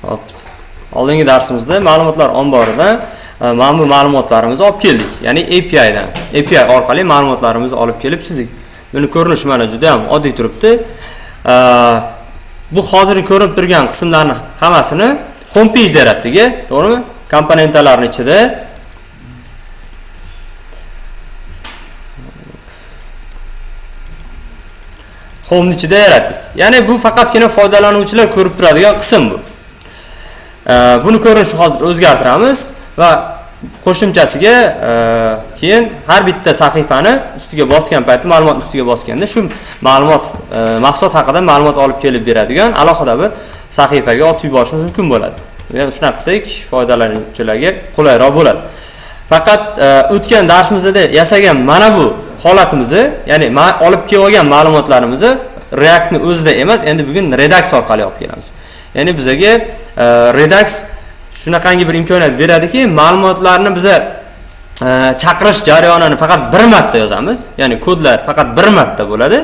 Hop. Oldingi darsimizda ma'lumotlar omboridan mana bu ma'lumotlarimizni olib keldik. Ya'ni API dan. API orqali ma'lumotlarimizni olib kelib chizdik. Buni ko'rinishi mana juda ham oddiy turibdi. Bu hozirgi ko'rinib turgan qismlarni hammasini home page yaratdik, to'g'rimi? Komponentlarning ichida home ichida yaratdik. Ya'ni bu faqatgina foydalanuvchilar ko'rib turadigan qism bu. Buni ko'rinishni hozir o'zgartiramiz va qo'shimchasiga keyin har bitta sahifani ustiga bosgan payti, ma'lumot ustiga bosganda shu ma'lumot mahsulot haqida ma'lumot olib kelib beradigan alohida bir sahifaga olib yuborishimiz mumkin bo'ladi. Ya'ni shunaqa qilsak foydalanuvchilarga qulayroq bo'ladi. Faqat o'tgan darsimizda yasagan mana bu holatimizni, ya'ni olib kelib olgan ma'lumotlarimizni React'ni o'zida emas, endi bugun Redux orqali olib kelamiz. Ya'ni bizga Redux shunaqangi bir imkoniyat beradiki, ma'lumotlarni biza chaqirish jarayonini faqat bir marta yozamiz. Ya'ni kodlar faqat bir marta bo'ladi.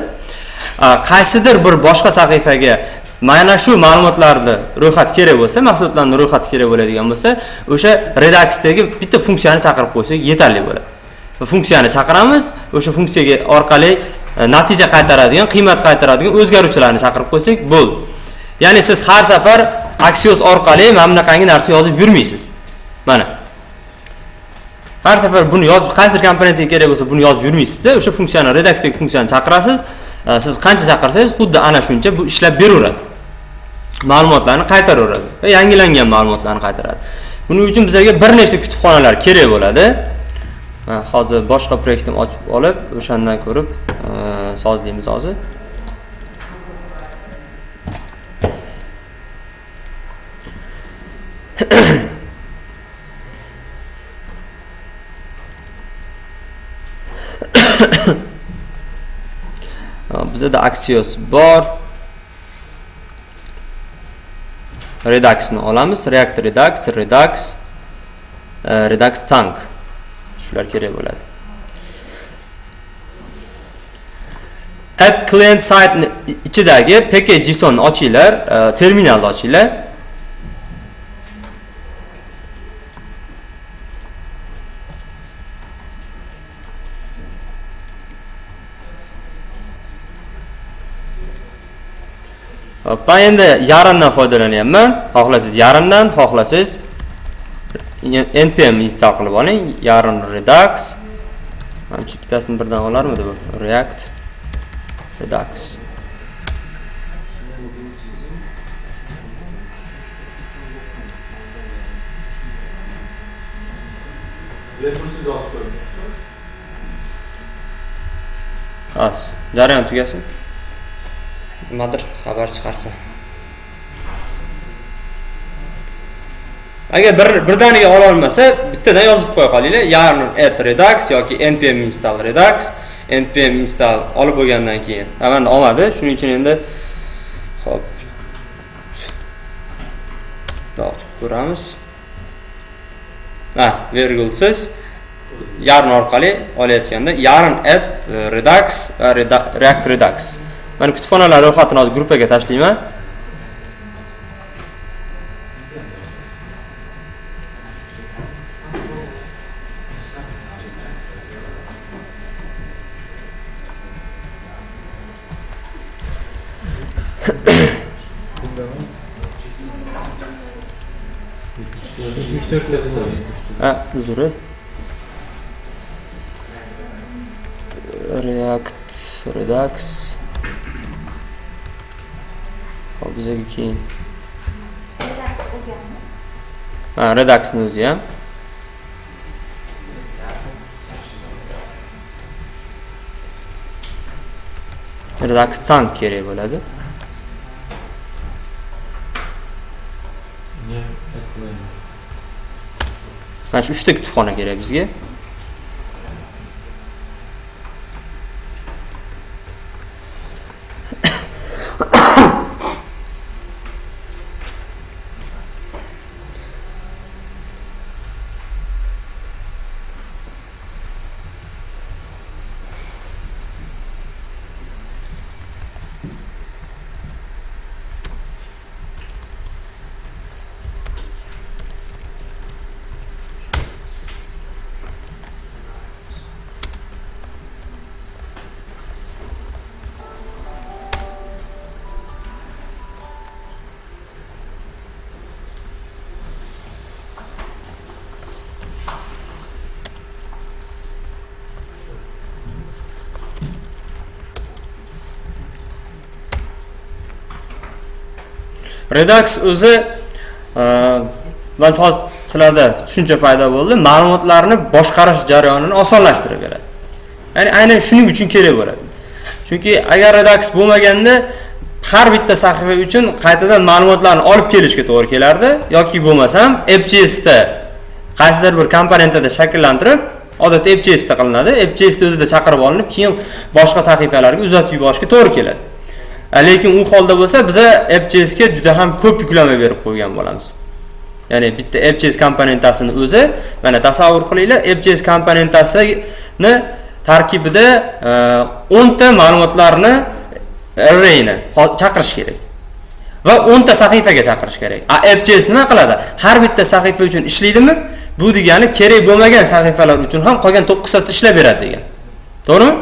Qaysidir bir boshqa sahifaga mana shu ma'lumotlarni ro'yxat kerak bo'lsa, mahsulotlarning ro'yxati kerak bo'ladigan bo'lsa, o'sha Redux'dagi bitta funksiyani chaqirib qo'ysak yetarli bo'ladi. Funksiyani chaqiramiz, o'sha funksiyaga orqali natija qaytaradigan, qiymat qaytaradigan o'zgaruvchilarni chaqirib qo'ysak bo'ldi. Ya'ni siz har safar Axios orqali mana bunaqangi narsa yozib yurmaysiz. Mana. Har safar buni yozib, qaysi komponentga kerak bo'lsa buni yozib yurmaysiz-da, o'sha funksiyani Redux'dagi funksiyani chaqirasiz. Siz qancha chaqirsangiz, xuddi ana shuncha bu ishlab beraveradi. Ma'lumotlarni qaytaraveradi va yangilangan ma'lumotlarni qaytaradi. Buning uchun bizga bir nechta kutubxonalar kerak bo'ladi. Hozir boshqa proyektim ochib olib, o'shandan ko'rib sozlaymiz hozir. Bizda Axios bor. Redux'ni olamiz. React Redux, Redux Tank. Shular kerak bo'ladi. App client site ichidagi package.json ochinglar, terminalni ochinglar. Ben endi yarimdan foydalanyapman. Xohlasangiz yarimdan, xohlasangiz npm install qilib oling. Yarim Redux. Mana shu ikkitasini birdan olarmidi bu? React Redux. As, jarayon tugasin. Nimadir xabar chiqarsa. Agar birdaniga ola olmasa, bittadan yozib qo'ya qolinglar. Yarn add Redux yoki npm install Redux, npm install olib bo'lgandan keyin. Mana olmadi, shuning uchun endi xo'p. To'g'ri, ko'ramiz. Virgulsiz yarn orqali olayotganda yarn add Redux va React Redux. Mana kutubxonalar ro'yxatini hozir gruppaga tashlayman. Uzr. React Redux. Hop, bizga keyin. Redux o'zi ham. Redux'ni o'zi ham. Redux Tank kerak bo'ladi. Mana shu 3 ta kutubxona kerak bizga. Redux o'zi hozir sizlarda tushuncha paydo bo'ldi. Ma'lumotlarni boshqarish jarayonini osonlashtirib beradi. Ya'ni aynan shuning uchun kerak bo'ladi. Chunki agar Redux bo'lmaganda har bitta sahifa uchun qaytadan ma'lumotlarni olib kelishga to'g'ri kelardi yoki bo'lmasam AppJS da qaysidir bir komponentida shakllantirib, odatda AppJS da qilinadi. AppJS da o'zida chaqirib olinib, keyin boshqa sahifalarga uzatib yuborishga to'g'ri keladi. Lekin u holda bo'lsa, biz AppJS ga juda ham ko'p yuklama berib qo'ygan bo'lamiz. Ya'ni bitta AppJS komponentasini o'zi, mana tasavvur qilinglar, AppJS komponentasini tarkibida 10 ta ma'lumotlarni arrayni chaqirish kerak va 10 ta sahifaga chaqirish kerak. AppJS nima qiladi? Har bitta sahifa uchun ishlaydimi? Bu degani kerak bo'lmagan sahifalar uchun ham qolgan 9 tasi ishlab beradi degan. To'g'rimi?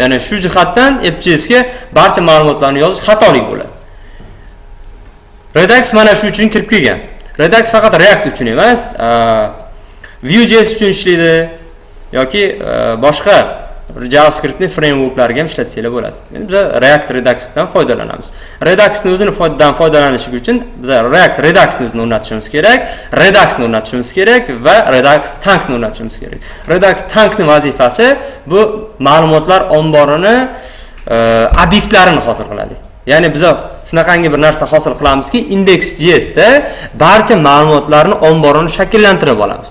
Ya'ni shu jihatdan AppJS ga barcha ma'lumotlarni yozish xatolik bo'ladi. Redux mana shu uchun kirib kelgan. Redux faqat React uchun emas, Vue.js uchun ishlaydi yoki boshqa JavaScriptning frameworklariga ham ishlatsanglar bo'ladi. Endi biz React Reduxdan foydalanamiz. Reduxni o'zini foydalanish uchun biz React Reduxni o'zini o'rnatishimiz kerak, Reduxni o'rnatishimiz kerak va Redux Tankni o'rnatishimiz kerak. Redux Tankning vazifasi bu ma'lumotlar omborini obyektlarini hosil qiladi. Ya'ni biz shunaqangi bir narsa hosil qilamizki, Index.js da barcha ma'lumotlarni omborini shakllantirib olamiz.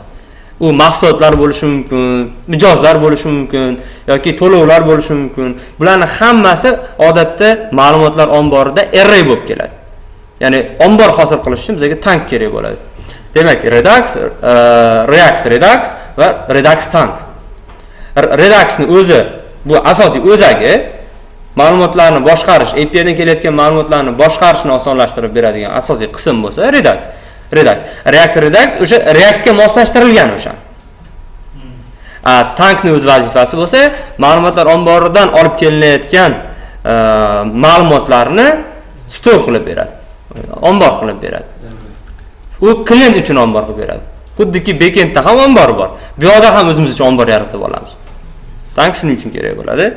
U mahsulotlar bo'lishi mumkin, mijozlar bo'lishi mumkin yoki to'lovlar bo'lishi mumkin. Bularning hammasi odatda ma'lumotlar omborida array bo'lib keladi. Ya'ni ombor hosil qilish uchun bizga tank kerak bo'ladi. Demak, Redux, React Redux va Redux Tank. Reduxning o'zi bu asosiy o'zagi ma'lumotlarni boshqarish, API dan kelayotgan ma'lumotlarni boshqarishni osonlashtirib beradigan asosiy qism bo'lsa Redux. React Redux o'sha Reactga moslashtirilgan o'sha. Tankning o'z vazifasi bo'lsa, ma'lumotlar omboridan olib kelinayotgan ma'lumotlarni store qilib beradi. Ombor qilib beradi. U klient uchun ombor qilib beradi. Xuddiki backendda ham ombor bor. Bu yoqda ham o'zimiz uchun ombor yaratib olamiz. Tank shuning uchun kerak bo'ladi.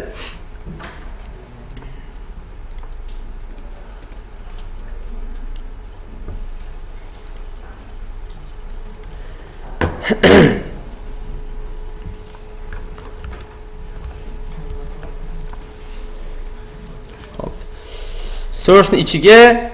Source ni ichiga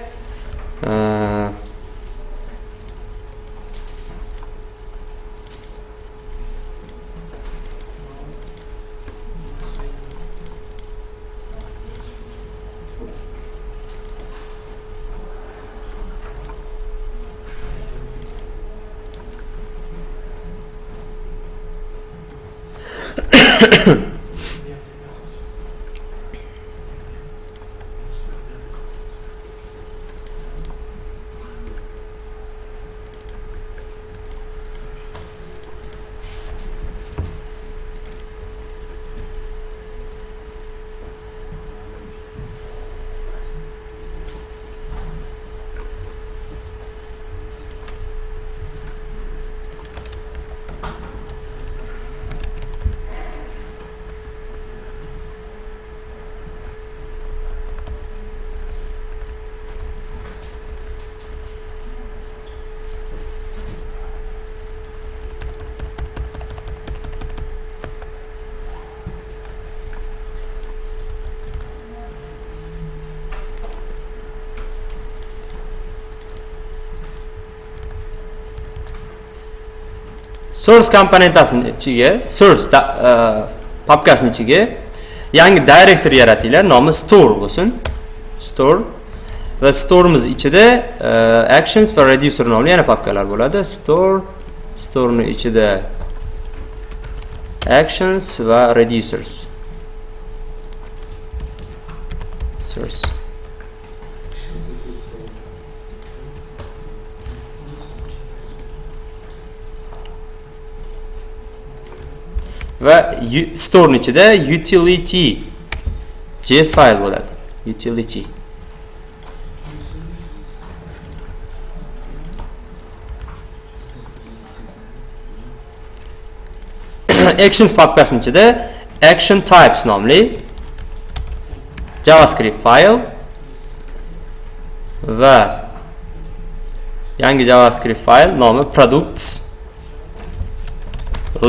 source komponentasining ichiga, source papkasining ichiga yangi directory yaratinglar, nomi store bo'lsin. Store va store'imiz ichida actions va reducer nomli yana papkalar bo'ladi. Store'ning ichida actions va reducers. Source va store ichida utility JS file bo'ladi. Utility actions papkasining ichida action types nomli JavaScript file va Yangi JavaScript fayl nomi products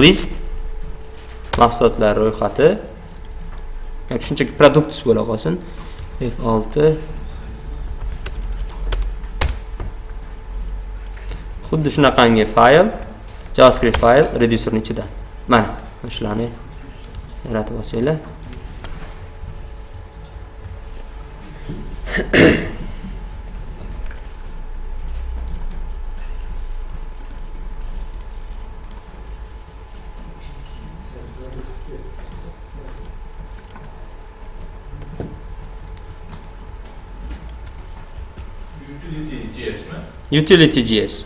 list mahsulotlar ro'yxati yoki shunchaki products bo'la qolsin. F6 xuddi shunaqangi fayl JavaScript fayl reducerning ichida. Mana shularni yaratib olsanglar. Utility.js mi? Utility.js.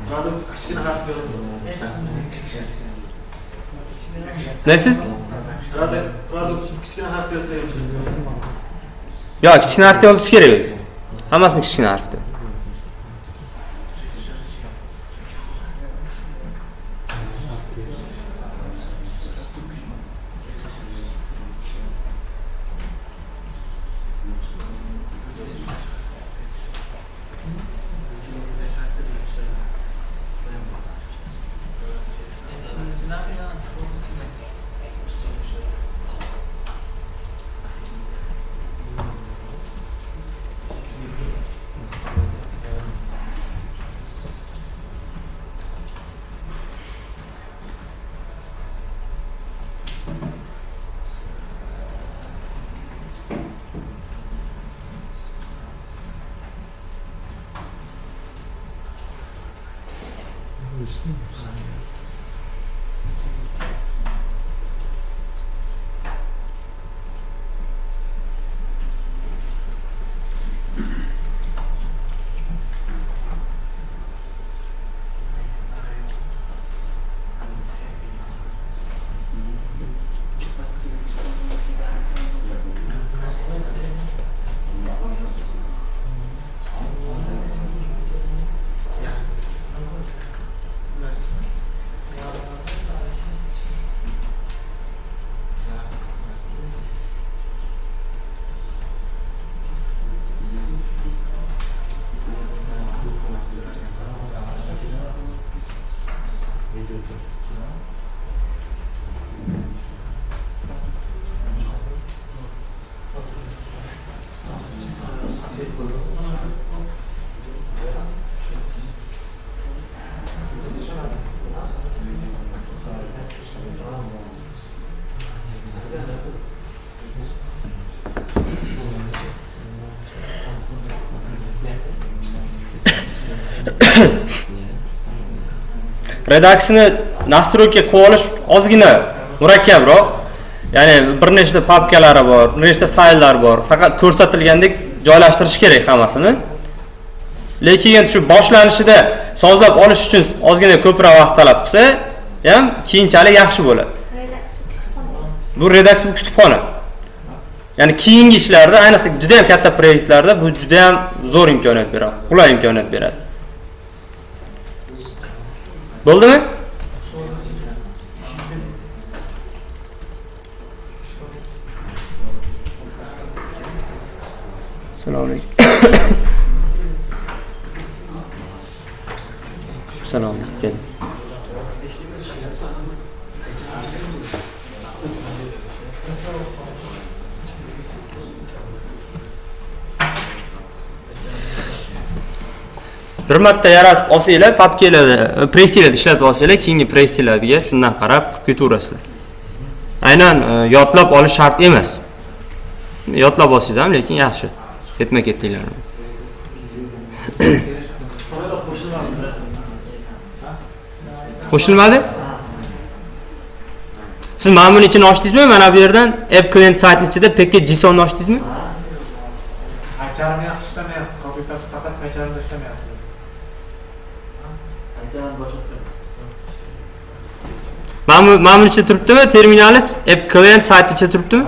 Product kichkina harf Nesiz? Product kichkina harf yozsangiz. Yo'q, kichkina harfda yozish kerak o'zi. Hammasini kichkina harfda. Redaksiyani nastroyga qo'yib olish ozgina murakkabroq. Ya'ni bir nechta papkalari bor, bir nechta fayllar bor. Faqat ko'rsatilgandek joylashtirish kerak hammasini. Lekin shu boshlanishida sozlab olish uchun ozgina ko'proq vaqt talab qilsa, ham keyinchalik yaxshi bo'ladi. Bu Redux bu kutubxona. Ya'ni keyingi ishlarda, ayniqsa juda ham katta proyektlarda bu juda ham zo'r imkoniyat beradi, qulay imkoniyat beradi. Bo'ldimi? Assalomu alaykum. Assalomu alaykum. Bir marta yaratib olsanglar, papkalarda, proyektlarda ishlatib olsanglar, keyingi proyektlarga shundan qarab qilib ketaverasizlar. Aynan yodlab olish shart emas. Yodlab olsangiz ham, lekin yaxshi. Ketma-ketliklar. Qo'shilmadi? Siz mana buni ichini ochdingizmi? Mana bu yerdan app client saytning ichida package.json ni ochdingizmi? Qaytarma yaxshi ishlamayapti. Copy paste faqat qaytarib ishlamayapti. Mana bu ichida turibdimi? Terminali app client sayti ichida turibdimi?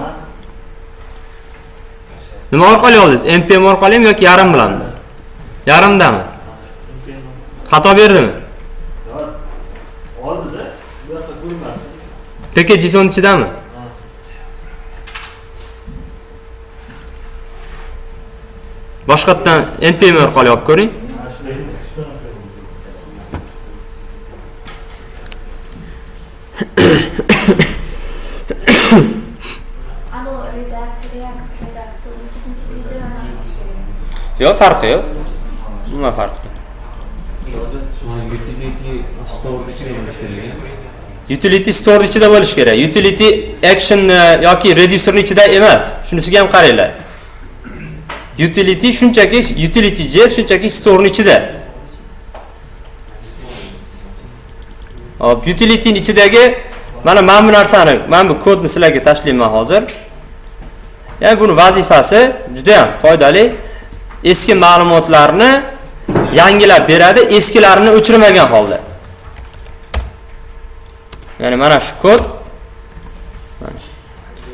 Nima orqali oldingiz? npm orqalimi yoki yarim bilanmi? Yarimdami? Xato berdimi? Oldida bu yoqda ko'rinmadi. PKJSON ichidami? Boshqatdan npm orqali olib ko'ring. Alo, redaksiya utility anaqa kerak. Yo'q, farqi yo'q. Nima farqi? Utility store ichida bo'lishi kerak. Utility store ichida bo'lish kerak. Utility action yoki reducerning ichida emas. Shunisiga ham qaranglar. Utility shunchaki utility.js shunchaki storening ichida. Hop, utilityning ichidagi mana bu narsani, mana bu kodni sizlarga tashlayman hozir. Ya'ni buni vazifasi juda ham foydali. Eski ma'lumotlarni yangilab beradi, eskilarini o'chirmagan holda. Ya'ni mana shu kod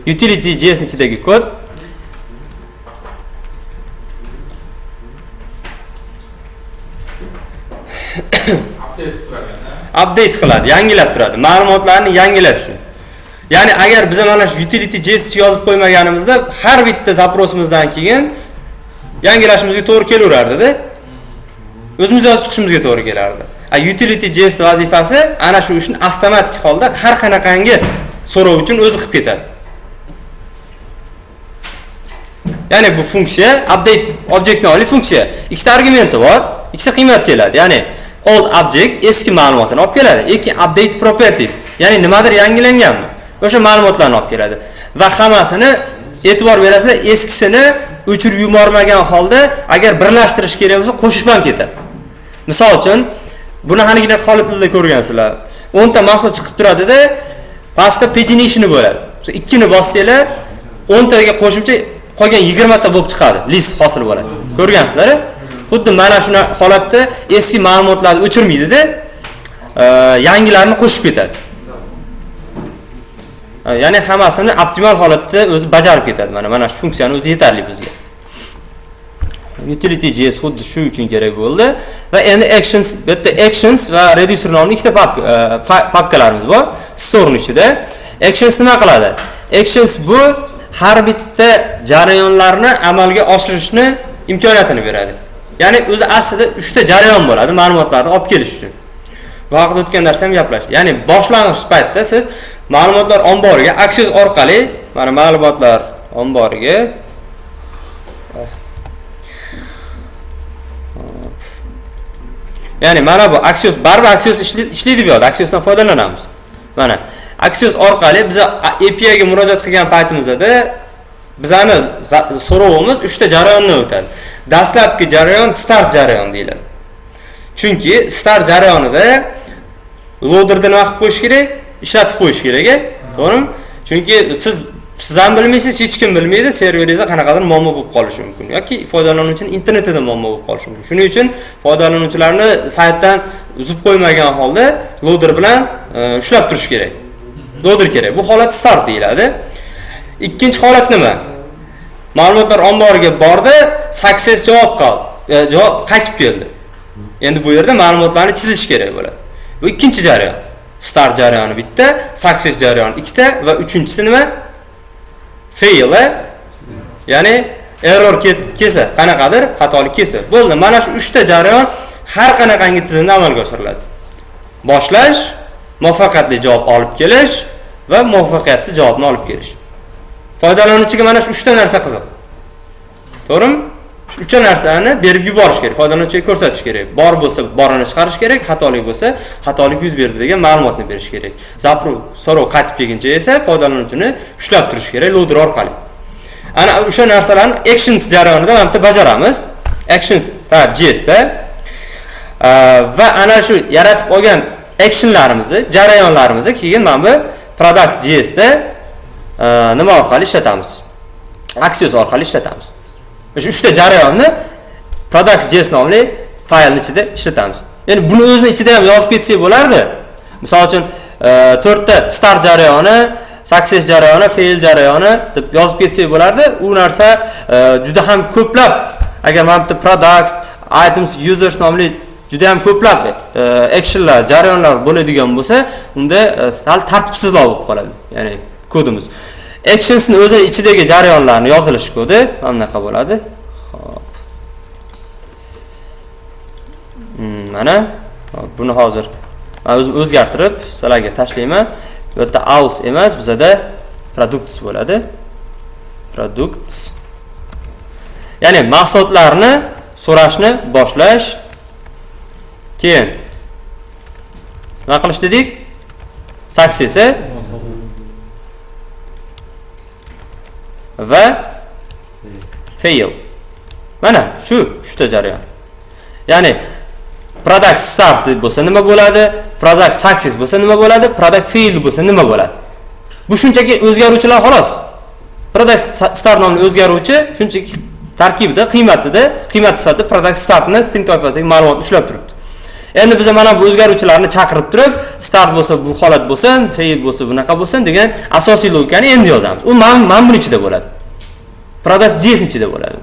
utility.js ichidagi kod. Update qiladi, yangilab turadi. Ma'lumotlarni yangilab shu. Ya'ni agar biz mana shu utility.js yozib qo'ymaganimizda har bitta zaprosimizdan keyin yangilashimizga to'g'ri kelaverardi-da. O'zimiz yozib chiqishimizga to'g'ri kelardi. Utility.js vazifasi ana shu ishni avtomatik holda har qanaqangi so'rov uchun o'zi qilib ketadi. Ya'ni bu funksiya update obyektni oliy funksiya. Ikkita argumenti bor, ikkita qiymat keladi. Ya'ni old object eski ma'lumotni olib keladi, yoki update properties, ya'ni nimadir yangilanganmi? O'sha ma'lumotlarni olib keladi. Va hammasini e'tibor berasizlar, eskisini o'chirib yubormagan holda agar birlashtirish kerak bo'lsa qo'shib ham ketadi. Misol uchun buni haligina holat tilida ko'rgansizlar. 10 ta mahsulot chiqib turadi-da, pastda pagination bo'ladi. 2 ni bossanglar 10 taga qo'shimcha qolgan 20 ta bo'lib chiqadi. List hosil bo'ladi. Ko'rgansizlar? Xuddi mana shuna holatda eski ma'lumotlarni o'chirmaydi-da, yangilarni qo'shib ketadi. Ya'ni hammasini optimal holatda o'zi bajarib ketadi. Mana shu funksiyani o'zi yetarli bizga. Utility.js xuddi shu uchun kerak bo'ldi va endi actions, bitta actions va reducer nomli ikkita papkalarimiz bor storening ichida. Actions nima qiladi? Actions bu har bitta jarayonlarni amalga oshirishni imkoniyatini beradi. Ya'ni o'zi aslida 3 ta jarayon bo'ladi ma'lumotlarni olib kelish uchun. Vaqt o'tgan narsa ham gaplashdik. Ya'ni boshlang'ich paytda siz ma'lumotlar omboriga Axios orqali mana ma'lumotlar omboriga ya'ni mana bu Axios baribir Axios ishlaydi bu yerda. Axiosdan foydalanamiz. Mana Axios orqali biz API ga murojaat qilgan paytimizda bizani so'rovimiz 3 ta jarayondan o'tadi. Dastlabki jarayon start jarayon deyiladi. Chunki start jarayonida loaderni nima qilib qo'yish kerak? Ishlatib qo'yish kerak, to'g'rimi? Chunki siz ham bilmaysiz, hech kim bilmaydi, serveringizda qanaqadir muammo bo'lib qolishi mumkin yoki foydalanuvchining internetida muammo bo'lib qolishi mumkin. Shuning uchun foydalanuvchilarni saytdan uzib qo'ymagan holda loader bilan ushlab turish kerak. Loader kerak. Bu holat start deyiladi. Ikkinchi holat nima? Ma'lumotlar omboriga bordi, success javob qaytib keldi. Endi bu yerda ma'lumotlarni chizish kerak bo'ladi. Bu ikkinchi jarayon. Start jarayoni bitta, success jarayoni ikkita va uchinchisi nima? Fail, ya'ni error kelsa, qanaqadir xatolik kelsa. Bo'ldi, mana shu 3 ta jarayon har qanaqangi tizimda amalga oshiriladi. Boshlash, muvaffaqiyatli javob olib kelish va muvaffaqiyatsiz javobni olib kelish. Foydalanuvchiga mana shu 3 ta narsa qiziq. To'g'rimi? Shu 3 ta narsani berib yuborish kerak, foydalanuvchiga ko'rsatish kerak. Bor bo'lsa borini chiqarish kerak, xatolik bo'lsa xatolik yuz berdi degan ma'lumotni berish kerak. So'rov qaytib kelguncha esa foydalanuvchini ushlab turish kerak loader orqali. Ana o'sha narsalarni actions jarayonida mana bitta bajaramiz. Actions.js da va ana shu yaratib olgan actionlarimizni, jarayonlarimizni keyin mana bu products.js da nima orqali ishlatamiz? Axios orqali ishlatamiz. O'sha 3 ta jarayonni products.js nomli faylning ichida ishlatamiz. Ya'ni buni o'zini ichida ham yozib ketsak bo'lardi. Misol uchun to'rtta start jarayoni, success jarayoni, fail jarayoni deb yozib ketsak bo'lardi. U narsa juda ham ko'plab, agar mana bitta products, items, users nomli juda ham ko'plab actionlar, jarayonlar bo'ladigan bo'lsa, unda sal tartibsizroq bo'lib qoladi. Ya'ni kodimiz. Actionsning o'zi ichidagi jarayonlarni yozilish kodi mana bunaqa bo'ladi. Xo'p. Mana buni hozir men o'zim o'zgartirib sizlarga tashlayman. Bu yerda aus emas, bizada products bo'ladi. Products. Ya'ni mahsulotlarni so'rashni boshlash. Keyin nima qilish dedik? Success va fail. Mana shu jarayon. Ya'ni product start deb bo'lsa nima bo'ladi? Product success bo'lsa nima bo'ladi? Product fail bo'lsa nima bo'ladi? Bu shunchaki o'zgaruvchilar xolos. Product start nomli o'zgaruvchi shunchaki tarkibida, qiymat sifatida product startni string toifasidagi ma'lumotni ushlab turibdi. Endi biz mana bu o'zgaruvchilarni chaqirib turib, start bo'lsa bu holat bo'lsin, fail bo'lsa bunaqa bo'lsin degan asosiy logikani endi yozamiz. U mana buni ichida bo'ladi. Product JS ichida bo'ladi.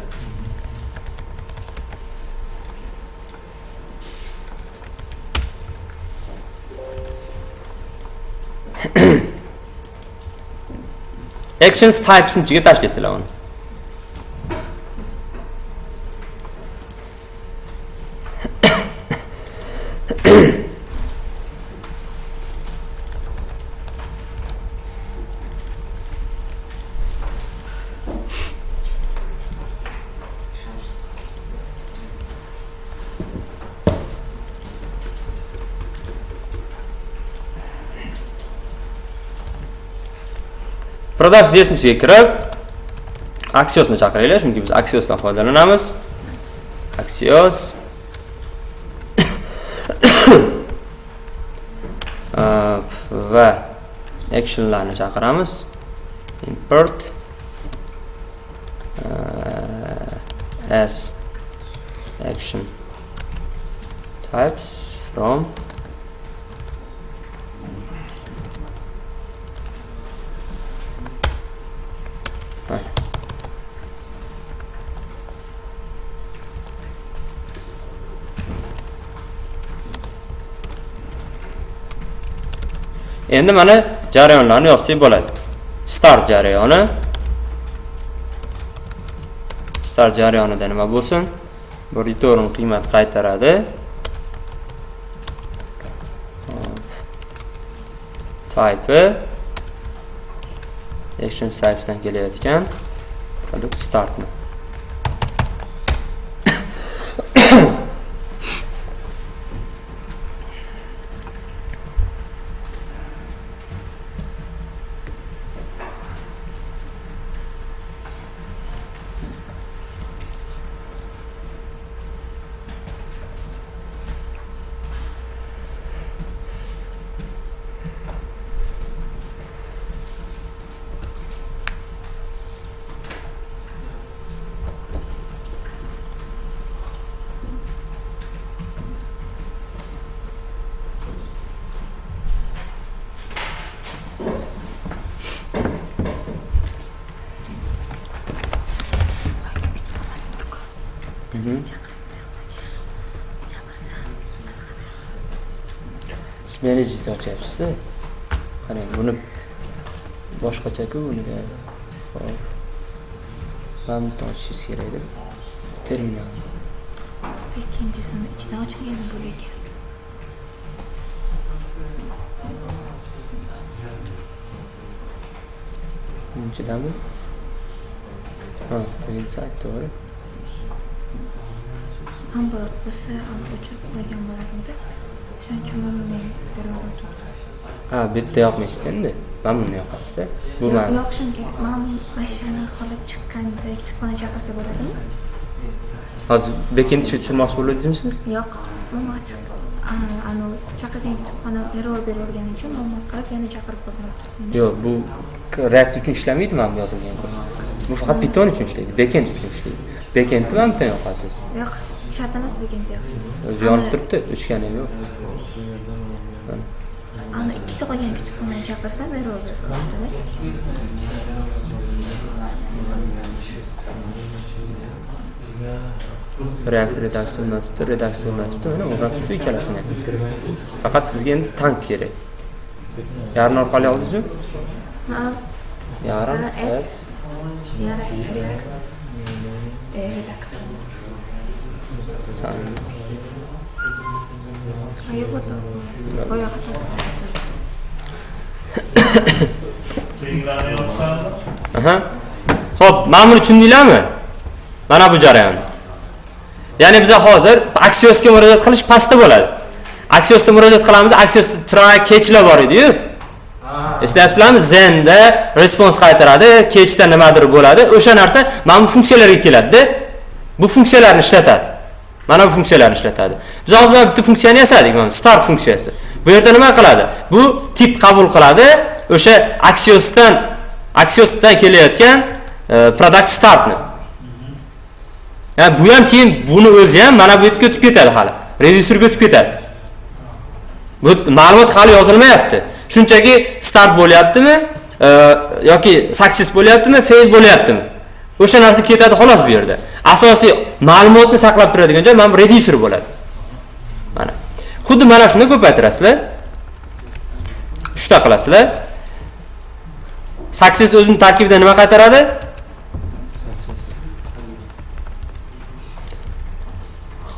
Actions types ichiga tashlaysizlar uni. Products JS'ga kirib Axiosni chaqiraylik, chunki biz Axiosdan foydalanamiz. Axios va actionlarni chaqiramiz. Import as action types from endi mana jarayonlarni yozsak bo'ladi. Start jarayoni. Start jarayonida nima bo'lsin? Bu return qiymat qaytaradi. Type action typesdan kelayotgan product startni. Meni jitochyapsiz-da. Qarang, buni boshqacha-ku buniga. Xo'p. Ham toshish kerak deb. Terminal. Ikkinchisini ichidan ochilgan bo'lak. Birinchidanmi? Ha, inside to'g'ri. Hamma bo'lsa, o'chirib qo'ygan bo'lardi. Shuning uchun men berdim. Ha, bitta yoqmaysiz endi. Men buni yoqasiz-da. Bu men. Yoqishim kerak. Men mashina qolib chiqqanda kutubxona chaqirsa bo'ladimi? Hozir backend ishga tushirmoqchi bo'ladingizmi? Yo'q. Men chiqdi. Ana chaqirgan kutubxona error bergan uchun men qilib yana chaqirib ko'rmoqchiman. Yo'q, bu React uchun ishlamaydi men yozilgan. Bu faqat Python uchun ishlaydi, backend uchun ishlaydi. Backendni ham bitta yoqasiz. Yo'q, shart emas backend yo'q. O'zi yonib turibdi, o'chgani yo'q. Ana ikkita qolgan kutubxonani chaqirsam error beradi. React redaksiyon nasibdi, redaksiyon nasibdi. Mana o'rnatib turibdi ikkalasini. Faqat sizga endi tank kerak. Yarim orqali oldingizmi? Ha, Yarim. Evet. redaksiyon. Ayo foto. Boya xato. Aha. Xo'p, mana buni tushundinglarmi? Mana bu jarayon. Ya'ni biz hozir Axiosga murojaat qilish pastda bo'ladi. Axiosga murojaat qilamiz, Axiosda try catchlar bor edi-yu. Eslayapsizlarmi? Zen'da response qaytaradi, catchda nimadir bo'ladi. O'sha narsa mana bu funksiyalarga keladi-da. Bu funksiyalarni ishlatadi. Mana bu funksiyalarni ishlatadi. Biz hozir mana bitta funksiyani yasadik, mana start funksiyasi. Bu yerda nima qiladi? Bu tip qabul qiladi. O'sha Axiosdan kelayotgan product startni. Yani bu ham keyin buni o'zi ham mana bu yerga o'tib ketadi hali. Reducerga o'tib ketadi. Bu ma'lumot hali yozilmayapti. Shunchaki start bo'lyaptimi yoki success bo'lyaptimi, fail bo'lyaptimi? O'sha narsa ketadi xolos bu yerda. Asosiy ma'lumotni saqlab turadigan joy mana bu reducer bo'ladi. Mana. Xuddi mana shuni ko'paytirasizlar. 3 ta qilasizlar. Success o'zining tarkibida nima qaytaradi?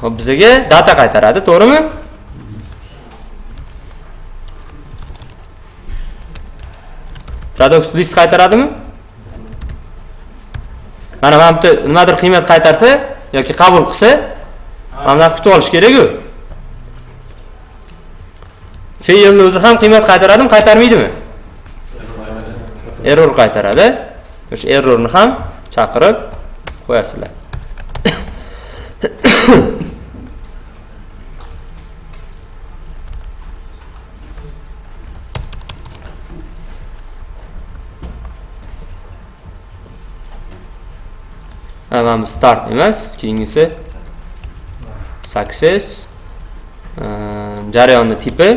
Xo'p, bizga data qaytaradi, to'g'rimi? Product list qaytaradimi? Mana bu nimadir qiymat qaytarsa yoki qabul qilsa, mana kutib olish kerak-ku. Failni o'zi ham qiymat qaytaradimi, qaytarmaydimi? Error qaytaradi. O'sha errorni ham chaqirib qo'yasizlar. Mana bu start emas, keyingisi success. Jarayonning tipi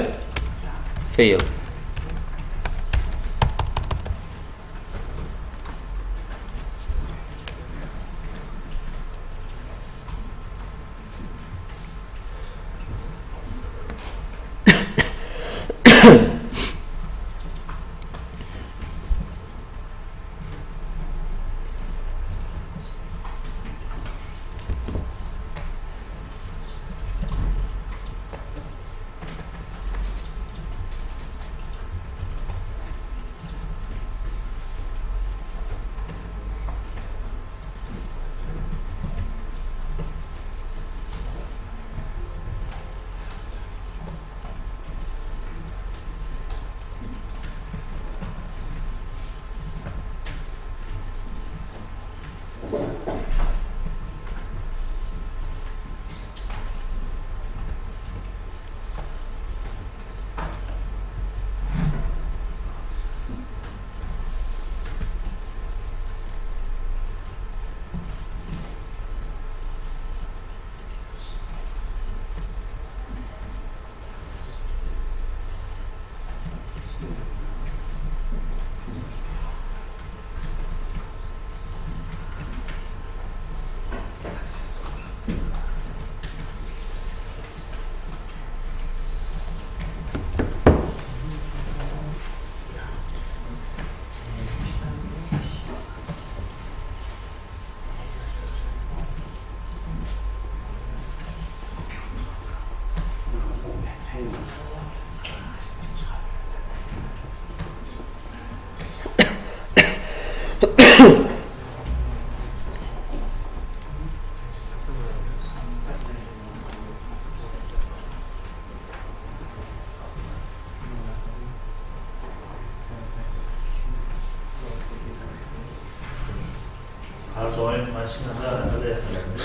fail.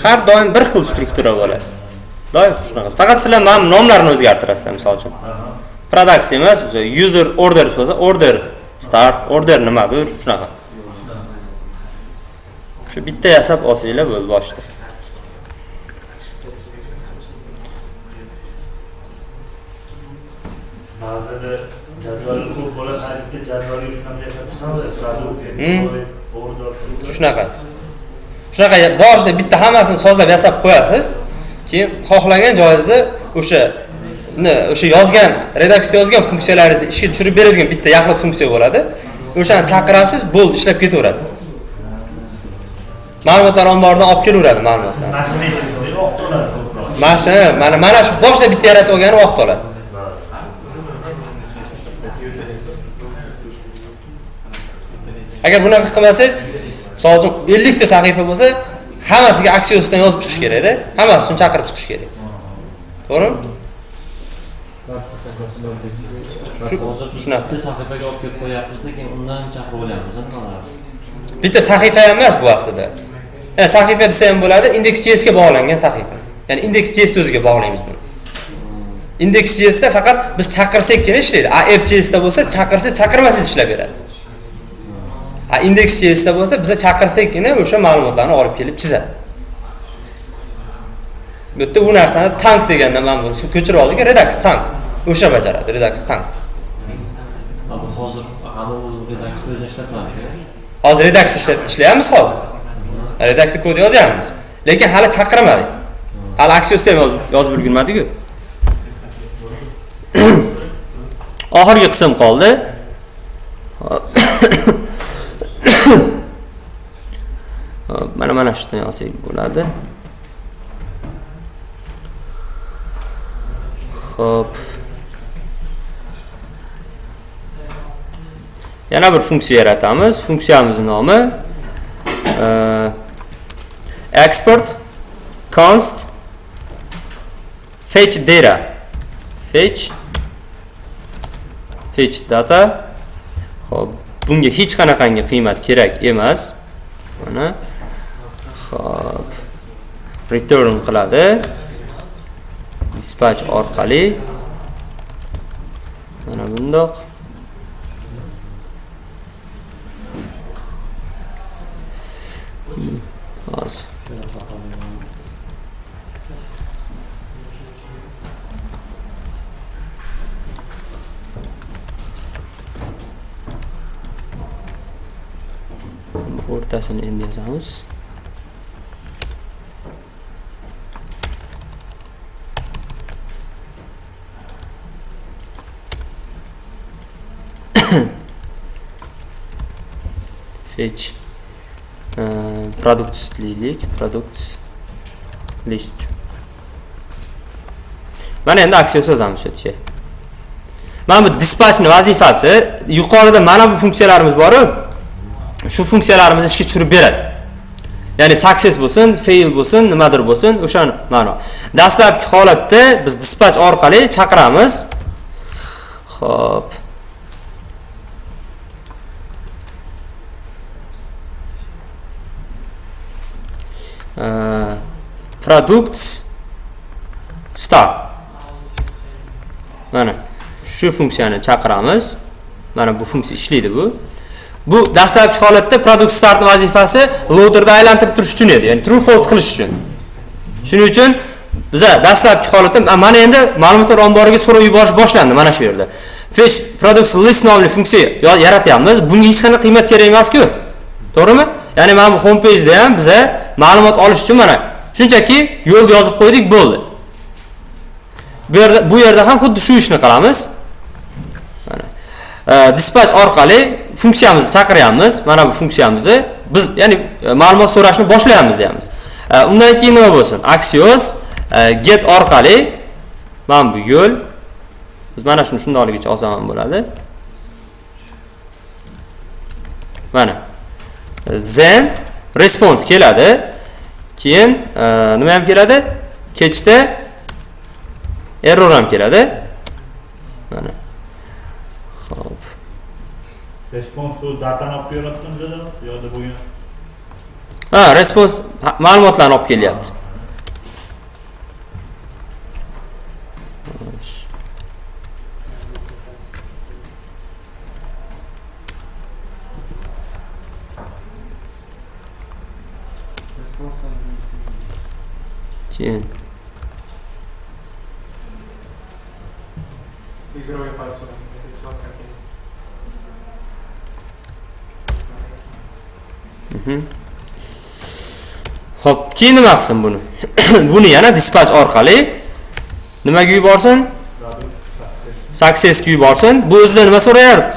Har doim bir xil struktura bo'ladi. Doim shunaqa. Faqat sizlar mana nomlarni o'zgartirasizlar, misol uchun. Products emas, user order bo'lsa, order start, order nimadir, shunaqa. Shu bitta yasab olsanglar bo'ldi boshda. Ba'zida Jadval ko'p bo'ladi, har bitta jadvalga shunaqa yasab chiqamiz, Shunaqa. Shunaqa boshida bitta hammasini sozlab yasab qo'yasiz. Keyin xohlagan joyingizda o'sha yozgan, redaksiya yozgan funksiyalaringizni ishga tushirib beradigan bitta yaxlit funksiya bo'ladi. O'shani chaqirasiz, bo'ldi, ishlab ketaveradi. Ma'lumotlar omboridan olib kelaveradi ma'lumotlarni. Mana shu boshida bitta yaratib olgani vaqt oladi. Agar bunaqa qilmasangiz, misol uchun 50 ta sahifa bo'lsa, hammasiga aksiyosdan yozib chiqish kerak-da. Hammasini chaqirib chiqish kerak. To'g'rimi? Shunaqa sahifaga olib kelib qo'yapmiz-da, keyin undan chaqirib olyapmiz, nimalar? Bitta sahifa ham emas bu aslida. Sahifa desa ham bo'ladi, index.js ga bog'langan sahifa. Ya'ni index.js o'ziga bog'laymiz buni. Index.js da faqat biz chaqirsakkina ishlaydi. App.js da bo'lsa, chaqirsangiz, chaqirmasangiz ishlab beradi. Index.js da bo'lsa, biz chaqirsakkina o'sha ma'lumotlarni olib kelib chizadi. Bu yerda bu narsani tank deganda men buni ko'chirib oldik, Redux tank. O'sha bajaradi, Redux tank. Bu hozir Redux o'zi ishlatmayapti. Hozir Redux ishlayapmiz hozir. Redux kod yozyapmiz. Lekin hali chaqirmadik. Hali aksiyosda ham yozib ulgurmadik-ku. Oxirgi qism qoldi. Mana shunday yozsak bo'ladi. Xo'p. Yana bir funksiya yaratamiz. Funksiyamizning nomi export const fetch data. Fetch data. Xo'p, bunga hech qanaqangi qiymat kerak emas. Mana xo'p. Return qiladi. Dispatch orqali. Mana bundoq. Hozir o'rtasini endi yozamiz. Fetch products list. Mana endi aksiyasi yozamiz shu yerga. Mana bu dispatchning vazifasi yuqorida mana bu funksiyalarimiz bor-ku. Shu funksiyalarimizni ishga tushirib beradi. Ya'ni success bo'lsin, fail bo'lsin, nimadir bo'lsin, o'shani ma'no. Dastlabki holatda biz dispatch orqali chaqiramiz. Xo'p. Products start. Mana shu funksiyani chaqiramiz. Mana bu funksiya ishlaydi bu. Bu dastlabki holatda product start vazifasi loaderda aylantirib turish uchun edi, ya'ni true false qilish uchun. Shuning uchun biz dastlabki holatda mana endi ma'lumotlar omboriga so'rov yuborish boshlandi mana shu yerda. Fetch products list nomli funksiya yaratyapmiz. Bunga hech qanday qiymat kerak emas-ku. To'g'rimi? Ya'ni mana bu home page-da ham biz ma'lumot olish uchun mana shunchaki yo'l yozib qo'ydik, bo'ldi. Bu yerda ham xuddi shu ishni qilamiz. Mana dispatch orqali funksiyamizni chaqiryapmiz. Mana bu funksiyamizni biz ya'ni ma'lumot so'rashni boshlayapmiz deymiz. Undan keyin nima bo'lsin? Axios get orqali mana bu yo'l biz mana shuni shundoqligicha olsam bo'ladi. Mana then response keladi. Keyin nima ham keladi? Kechda error ham keladi. Mana. Xo'p. Response bu datani olib kelayotgan yo'da bo'lgan. Response ma'lumotlarni olib kelyapti. Keyin Xo'p, keyin nima qilsin buni? Buni yana dispatch orqali nimaga yuborsin? Successga yuborsin. Bu o'zidan nima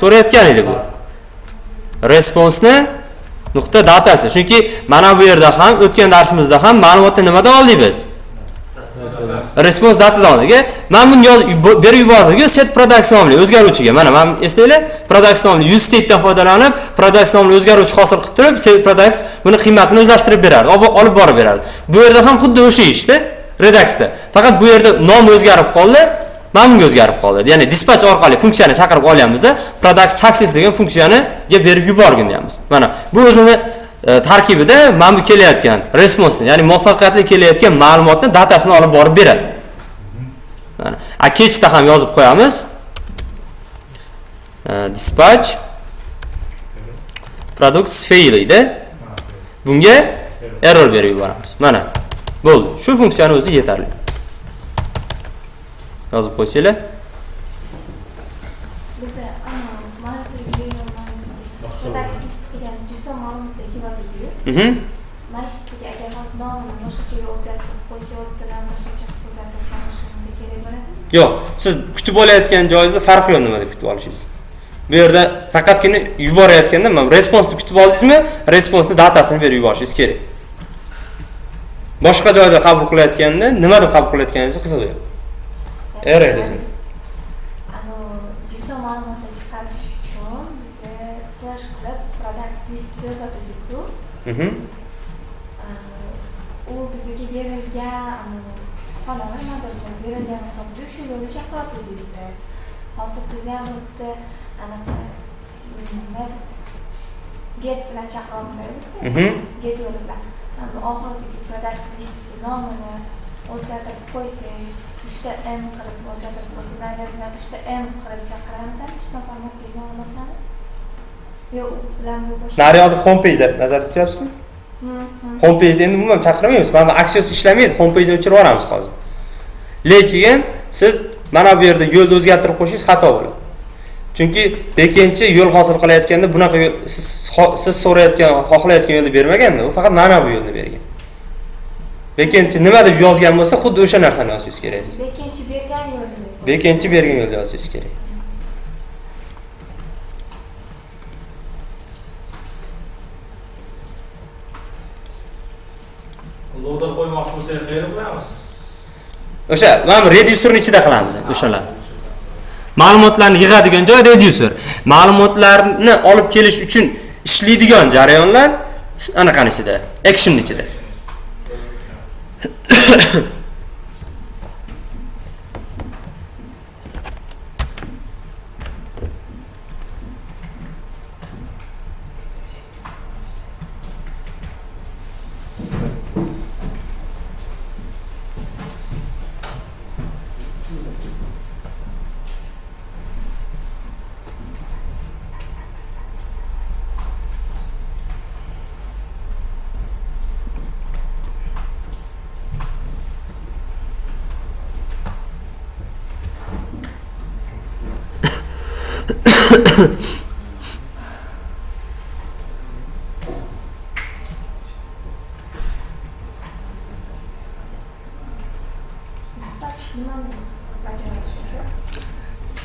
so'rayotgan edi bu? Response-ni nuqta datasi. Chunki mana bu yerda ham o'tgan darsimizda ham ma'lumotni nimadan oldik biz? Response datadan oldik. Men buni berib yubordik, set products nomli o'zgaruvchiga. Mana men eslaylar, products nomli use state dan foydalanib, products nomli o'zgaruvchi hosil qilib turib, set products buni qiymatini o'zlashtirib beradi, olib borib beradi. Bu yerda ham xuddi o'sha ishda, Reduxda. Faqat bu yerda nom o'zgarib qoldi, mana bunga o'zgarib qoldi. Ya'ni dispatch orqali funksiyani chaqirib olyapmiz-da, product success degan funksiyaniga berib yuborgin deymiz. Mana bu o'zini tarkibida mana bu kelayotgan response, ya'ni muvaffaqiyatli kelayotgan ma'lumotni datasini olib borib beradi. Mana kechda ham yozib qo'yamiz. Dispatch products fail edi. Bunga error berib yuboramiz. Mana bo'ldi. Shu funksiyani o'zi yetarli. Yozib qo'ysanglar. Biza manzilga product listiga JSON ma'lumotlar keladi-ku. Mana shu yerga agar hozir nomini boshqacha o'zgartirib qo'ysa, boshqacha o'zgartirib chiqarishingiz kerak bo'ladimi? Yo'q, siz kutib olayotgan joyingizda farqi yo'q nima deb kutib olishingiz. Bu yerda faqatgina yuborayotganda mana responsni kutib oldingizmi, responsni datasini berib yuborishingiz kerak. Boshqa joyda qabul qilayotganda nima deb qabul qilayotganingizni qiziq yo'q. Eraydi o'zi. JSON ma'lumotni chiqarish uchun biz slash qilib products list yozadiku. U bizga berilgan kutubxonalar modeliga berilgan hisobda shu yo'lda chaqiradi bizni. Hozir biz ham bitta get bilan chaqiramiz. Get yo'li bilan. Oxiridagi products list nomini o'zgartirib qo'ysak, 3ta m qilib o'zgartirib qo'ysak, naryoqdan 3ta m qilib chaqiramiz, JSON formatdagi ma'lumotlarni. Yo'q, bilan bu boshqa. Naryoqda home page nazarda tutyapsizmi? Home page endi umuman chaqirmaymiz. Mana aksiyasi ishlamaydi. Home page ni o'chirib yuboramiz hozir. Lekin siz mana bu yerda yo'lni o'zgartirib qo'yishingiz xato bo'ladi. Chunki backendchi yo'l hosil qilayotganda bunaqa yo'l siz so'rayotgan, xohlayotgan yo'lni bermaganda, u faqat mana bu yo'lni bergan. Backendchi nima deb yozgan bo'lsa, xuddi o'sha narsani yozishingiz kerak. Backendchi bergan yo'lni. Backendchi bergan yo'lni yozishingiz kerak. Loader qo'ymoqchi bo'lsak, qayerga qo'yamiz? O'sha, mana bu reducerning ichida qilamiz o'shalar. Ma'lumotlarni yig'adigan joy reducer. Ma'lumotlarni olib kelish uchun ishlaydigan jarayonlar anaqani ichida, action ichida.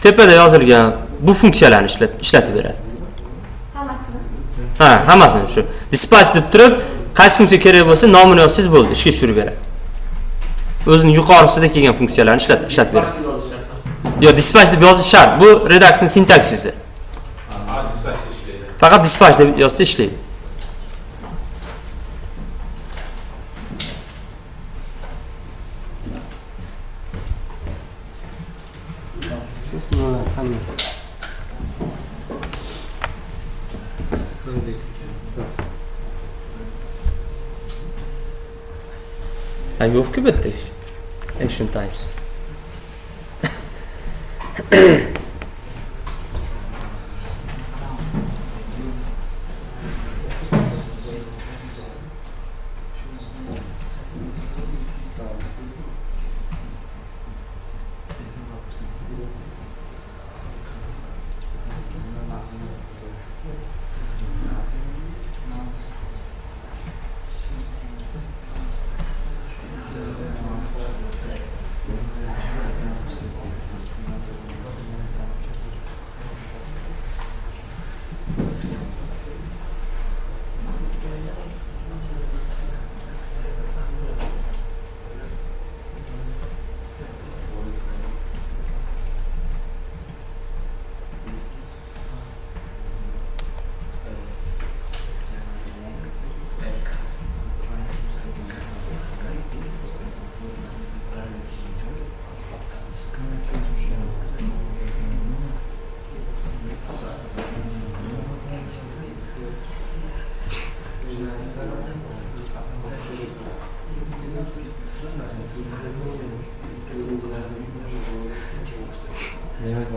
Tepada yozilgan bu funksiyalarni ishlatib beradi. Hammasini? Ha, hammasini shu. Dispatch deb turib, qaysi funksiya kerak bo'lsa, nomini yozsangiz bo'ldi, ishga tushirib beradi. O'zining yuqorisida kelgan funksiyalarni ishlatib beradi. Yo'q, dispatch deb yozish shart. Bu Reduxning sintaksisi. Faqat dispatch deb yozsa ishlaydi. Yo'q-ku bitta action types.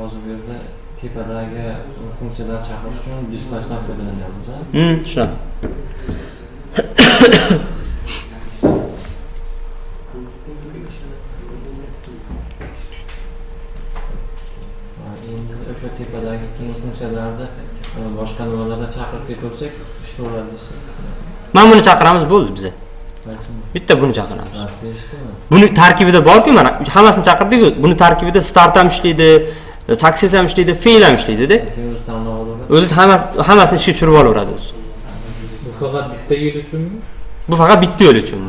hozir bu yerda tepadagi funksiyalar chaqirish uchun dispatchdan foydalanyapmiz. Shunaqa. Endi o'sha tepadagi keyin funksiyalarni boshqa nimalarda chaqirib ketaversak, ishlayveradi desa. Mana buni chaqiramiz bo'ldi biza. Bitta buni chaqiramiz. Buni tarkibida bor-ku, mana hammasini chaqirdik-ku. Buni tarkibida start ham ishlaydi, success ham ishlaydi, fail ham ishlaydi-da. O'zi tanlab oladi. O'zi hammasini ishga tushirib olaveradi o'zi. Bu faqat bitta yo'l uchunmi? Bu faqat bitta yo'l uchun.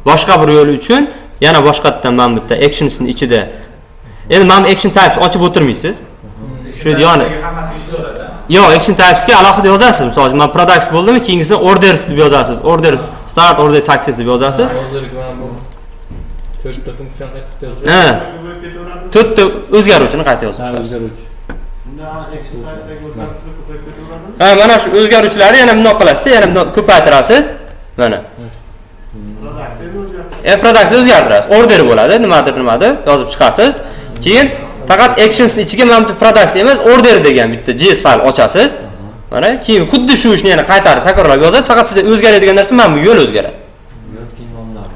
Boshqa bir yo'l uchun yana boshqatdan mana bitta actionsning ichida. Endi mana action types ochib o'tirmaysiz. Shu yoni Hammasi ishlayveradi. yo'q, action typesga alohida yozasiz. Misol uchun, mana products bo'ldimi, keyingisini orders deb yozasiz. Order start, order success deb yozasiz. Hozirgi mana bu 4 ta funksiya qaytib yozib. Ha. 4 ta o'zgaruvchini qayta yozib. O'zgaruvchi. Ha, mana shu o'zgaruvchilarni yana bundoq qilasizda, yana bundoq ko'paytirasiz. Mana. Product o'zgartirasiz. Order bo'ladi, nimadir yozib chiqarsiz. Keyin faqat actions ichiga mana bu products emas, order degan bitta JS fayl ochasiz. Mana keyin xuddi shu ishni yana qaytarib takrorlab yozasiz, faqat sizda o'zgaradigan narsa mana bu yo'l o'zgaradi. Yo'lki nomlar.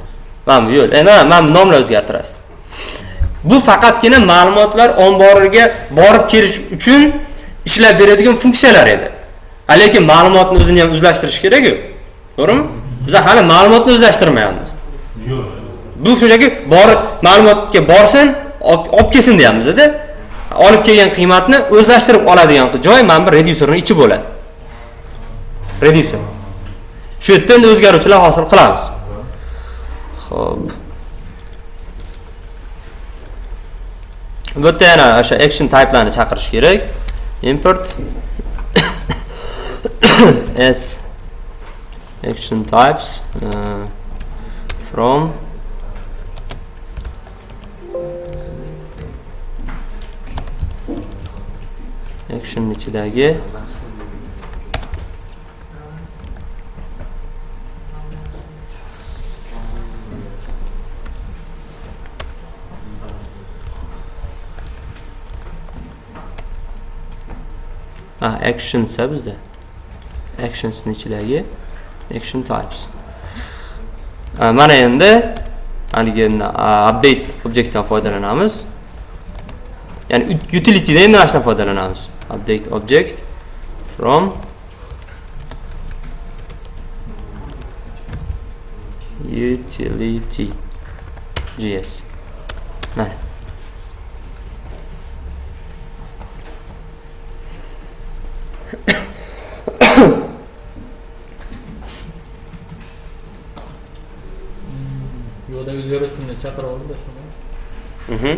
Mana bu yo'l. Endi mana bu nomlar o'zgartirasiz. Bu faqatgina ma'lumotlar omboriga borib kelish uchun ishlab beradigan funksiyalar edi. Lekin ma'lumotni o'zini ham o'zlashtirish kerak-ku. To'g'rimi? Biz hali ma'lumotni o'zlashtirmayapmiz. Yo'q. Bu shunchaki borib ma'lumotga borsin, olib kelsin deyapmiz-da. Olib kelgan qiymatni o'zlashtirib oladigan joy mana bu reducerning ichi bo'ladi. Reducer. Shu yerda endi o'zgaruvchilar hosil qilamiz. Xo'p. Bu yerda yana o'sha action type'larni chaqirish kerak. Import as action types from action ichidagi actions bizda actions ichidagi action types. Mana endi haligi update objektdan foydalanamiz. Ya'ni utility dan endi nashdan foydalanamiz. Update object from utility JS. Mana Yo'lda o'zgaruvchini chaqirib oldi shuni.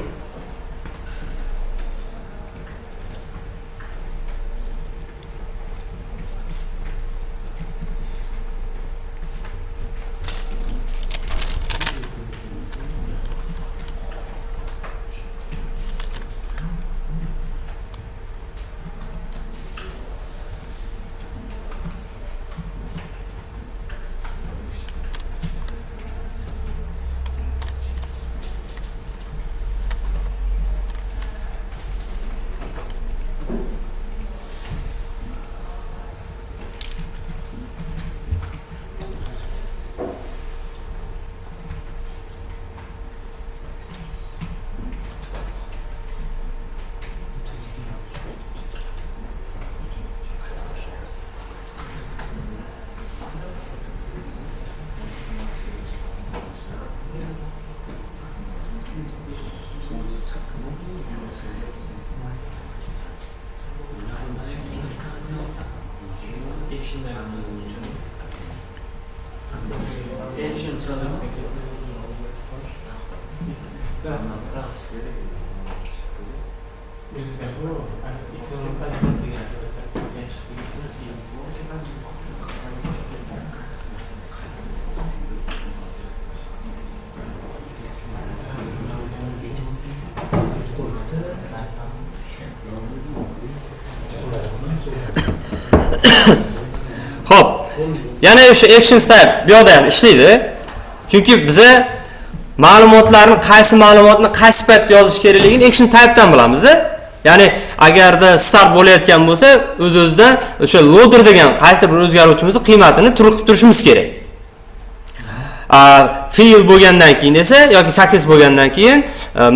Xo'p. Yana o'sha action type bu yoqda ham ishlaydi. Chunki biza ma'lumotlarni qaysi paytda yozish kerakligini action type dan bilamiz-da. Ya'ni agarda start bo'layotgan bo'lsa, o'z-o'zidan o'sha loader degan qaysi bir o'zgaruvchimizni qiymatini turib turishimiz kerak. Fail bo'lgandan keyin esa yoki success bo'lgandan keyin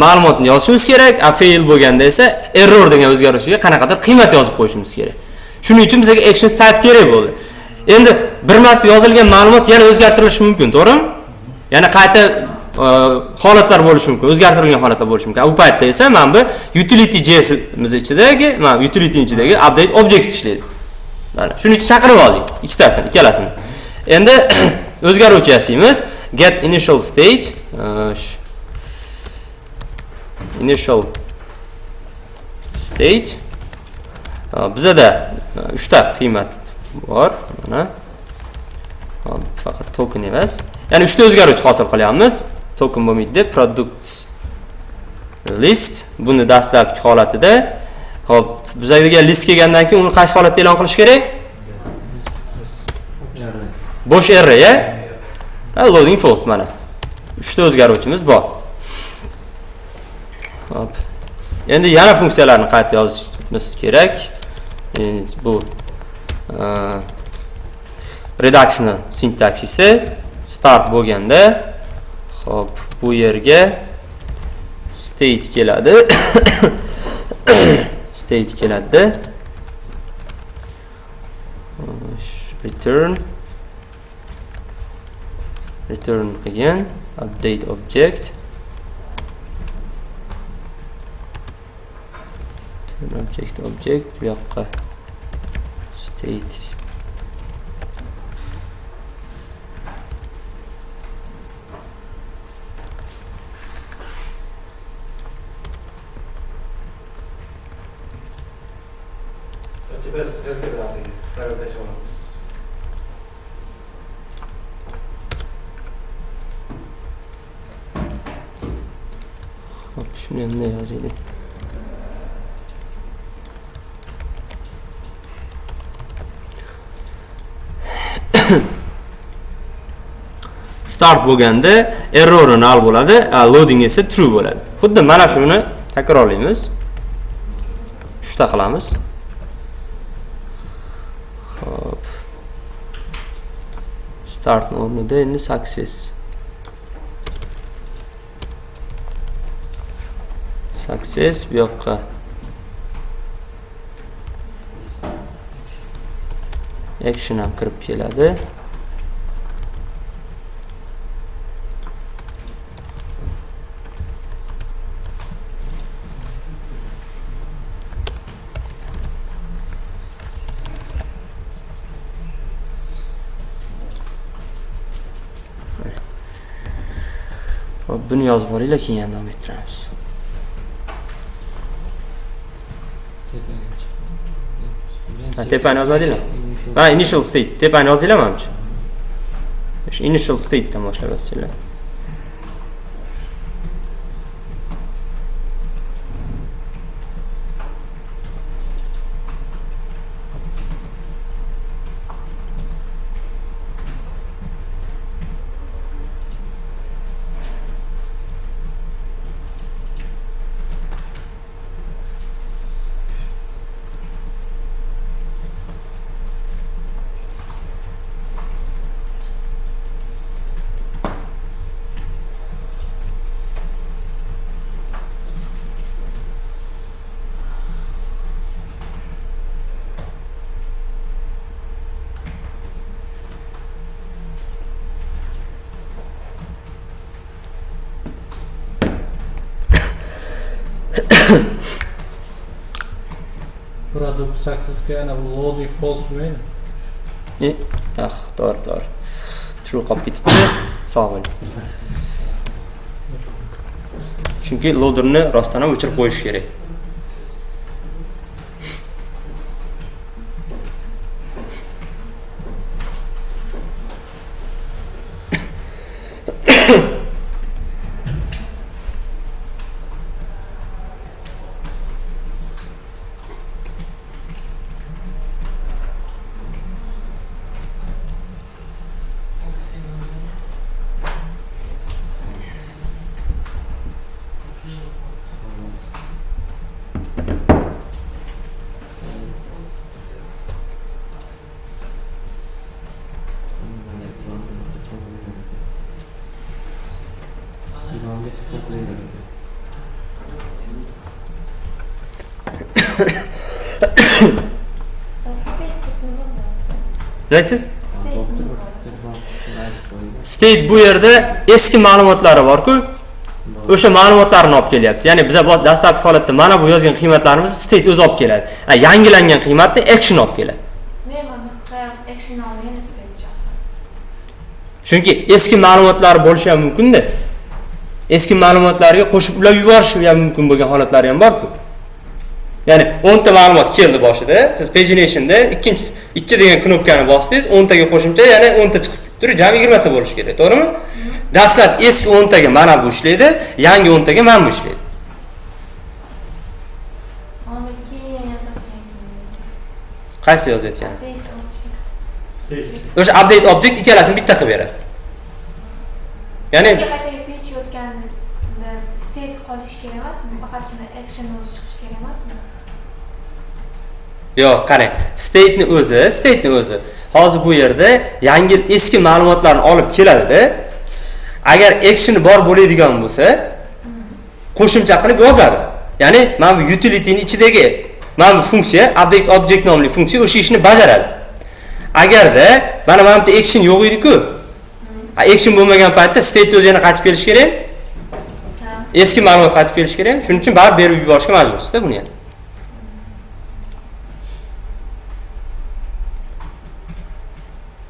ma'lumotni yozishimiz kerak. Fail bo'lganda esa error degan o'zgaruvchiga qanaqadir qiymat yozib qo'yishimiz kerak. Shuning uchun bizga action type kerak bo'ldi. Endi bir marta yozilgan ma'lumot yana o'zgartirilishi mumkin, to'g'rimi? Yana qayta holatlar bo'lishi mumkin, o'zgartirilgan holatlar bo'lishi mumkin. Bu paytda esa mana bu utility.js ichidagi, mana utility ichidagi update object ishlaydi. Mana shuning uchun chaqirib oldik ikkalasini. Endi o'zgaruvchi yasaymiz. Get initial state bizada 3 ta qiymat bor. Mana faqat token emas. Ya'ni 3 ta o'zgaruvchi hosil qilyapmiz. Token bo'lmaydi deb product list buni dastlabki holatida. Xo'p, bizga list kelgandan keyin uni qaysi holatda e'lon qilish kerak? Bo'sh array, ya? Loading false mana. 3 ta o'zgaruvchimiz bor. Hop. Endi yana funksiyalarni qayta yozishimiz kerak. Bu Redux-ni sintaksisi start bo'lganda, hop, bu yerga state keladi. State keladi. Return qilgan update object. Object bu yoqqa state shuni ham yozaylik. Start bo'lganda error null bo'ladi, loading esa true bo'ladi. Xuddi mana shuni takrorlaymiz. 3 ta qilamiz. Hop. Start o'rnida endi success. Success bu yoqqa action ham kirib keladi. Buni yozib olaylik, keyin davom ettiramiz. Tepani yozmadinglar? Ha, initial state. Tepani yozinglar menimcha. Initial state dan boshlab yozsanglar. Product success'ga ana bu loading false bo'lmaydi. To'g'ri. True qolib ketibdi. Sog' bo'ling. Chunki loaderni rostdan ham o'chirib qo'yish kerak. desa to'playdi. Bilaysiz? State State bu yerda eski ma'lumotlari bor-ku, o'sha ma'lumotlarni olib kelyapti. Ya'ni biz dastlabki holatda mana bu yozgan qiymatlarimiz state o'zi olib keladi. Yangilangan qiymatni action olib keladi. action olgan state chaqirasiz. Chunki eski ma'lumotlar bo'lishi ham mumkin-da. Eski ma'lumotlarga qo'shib ulab yuborish ham mumkin bo'lgan holatlari ham bor-ku. Ya'ni 10 ta ma'lumot keldi boshida, siz pagination'da ikkinchi 2 degan knopkani bosdingiz, 10 taga qo'shimcha yana 10 ta chiqib turib, jami 20 ta bo'lishi kerak, to'g'rimi? Dastlab eski 10 taga mana bu ishlaydi, yangi 10 taga mana bu ishlaydi. Qaysi yozayotgan? O'sha update object ikkalasini bitta qilib beradi. Ya'ni qaytaga page yozganda state qolish kerak emasmi? Faqat shunda action o'zi chiqish kerak emasmi? yo'q, qarang. State'ni o'zi. Hozir bu yerda yangi eski ma'lumotlarni olib keladi-da. Agar action bor bo'ladigan bo'lsa, qo'shimcha qilib yozadi. Ya'ni mana bu utility'ning ichidagi mana bu funksiya, update object nomli funksiya o'sha ishni bajaradi. Agarda mana bu yerda action yo'q edi-ku, action bo'lmagan paytda state o'zi yana qaytib kelish kerak. Eski ma'lumot qaytib kelish kerak. Shuning uchun baribir berib yuborishga majbursiz-da buni ham.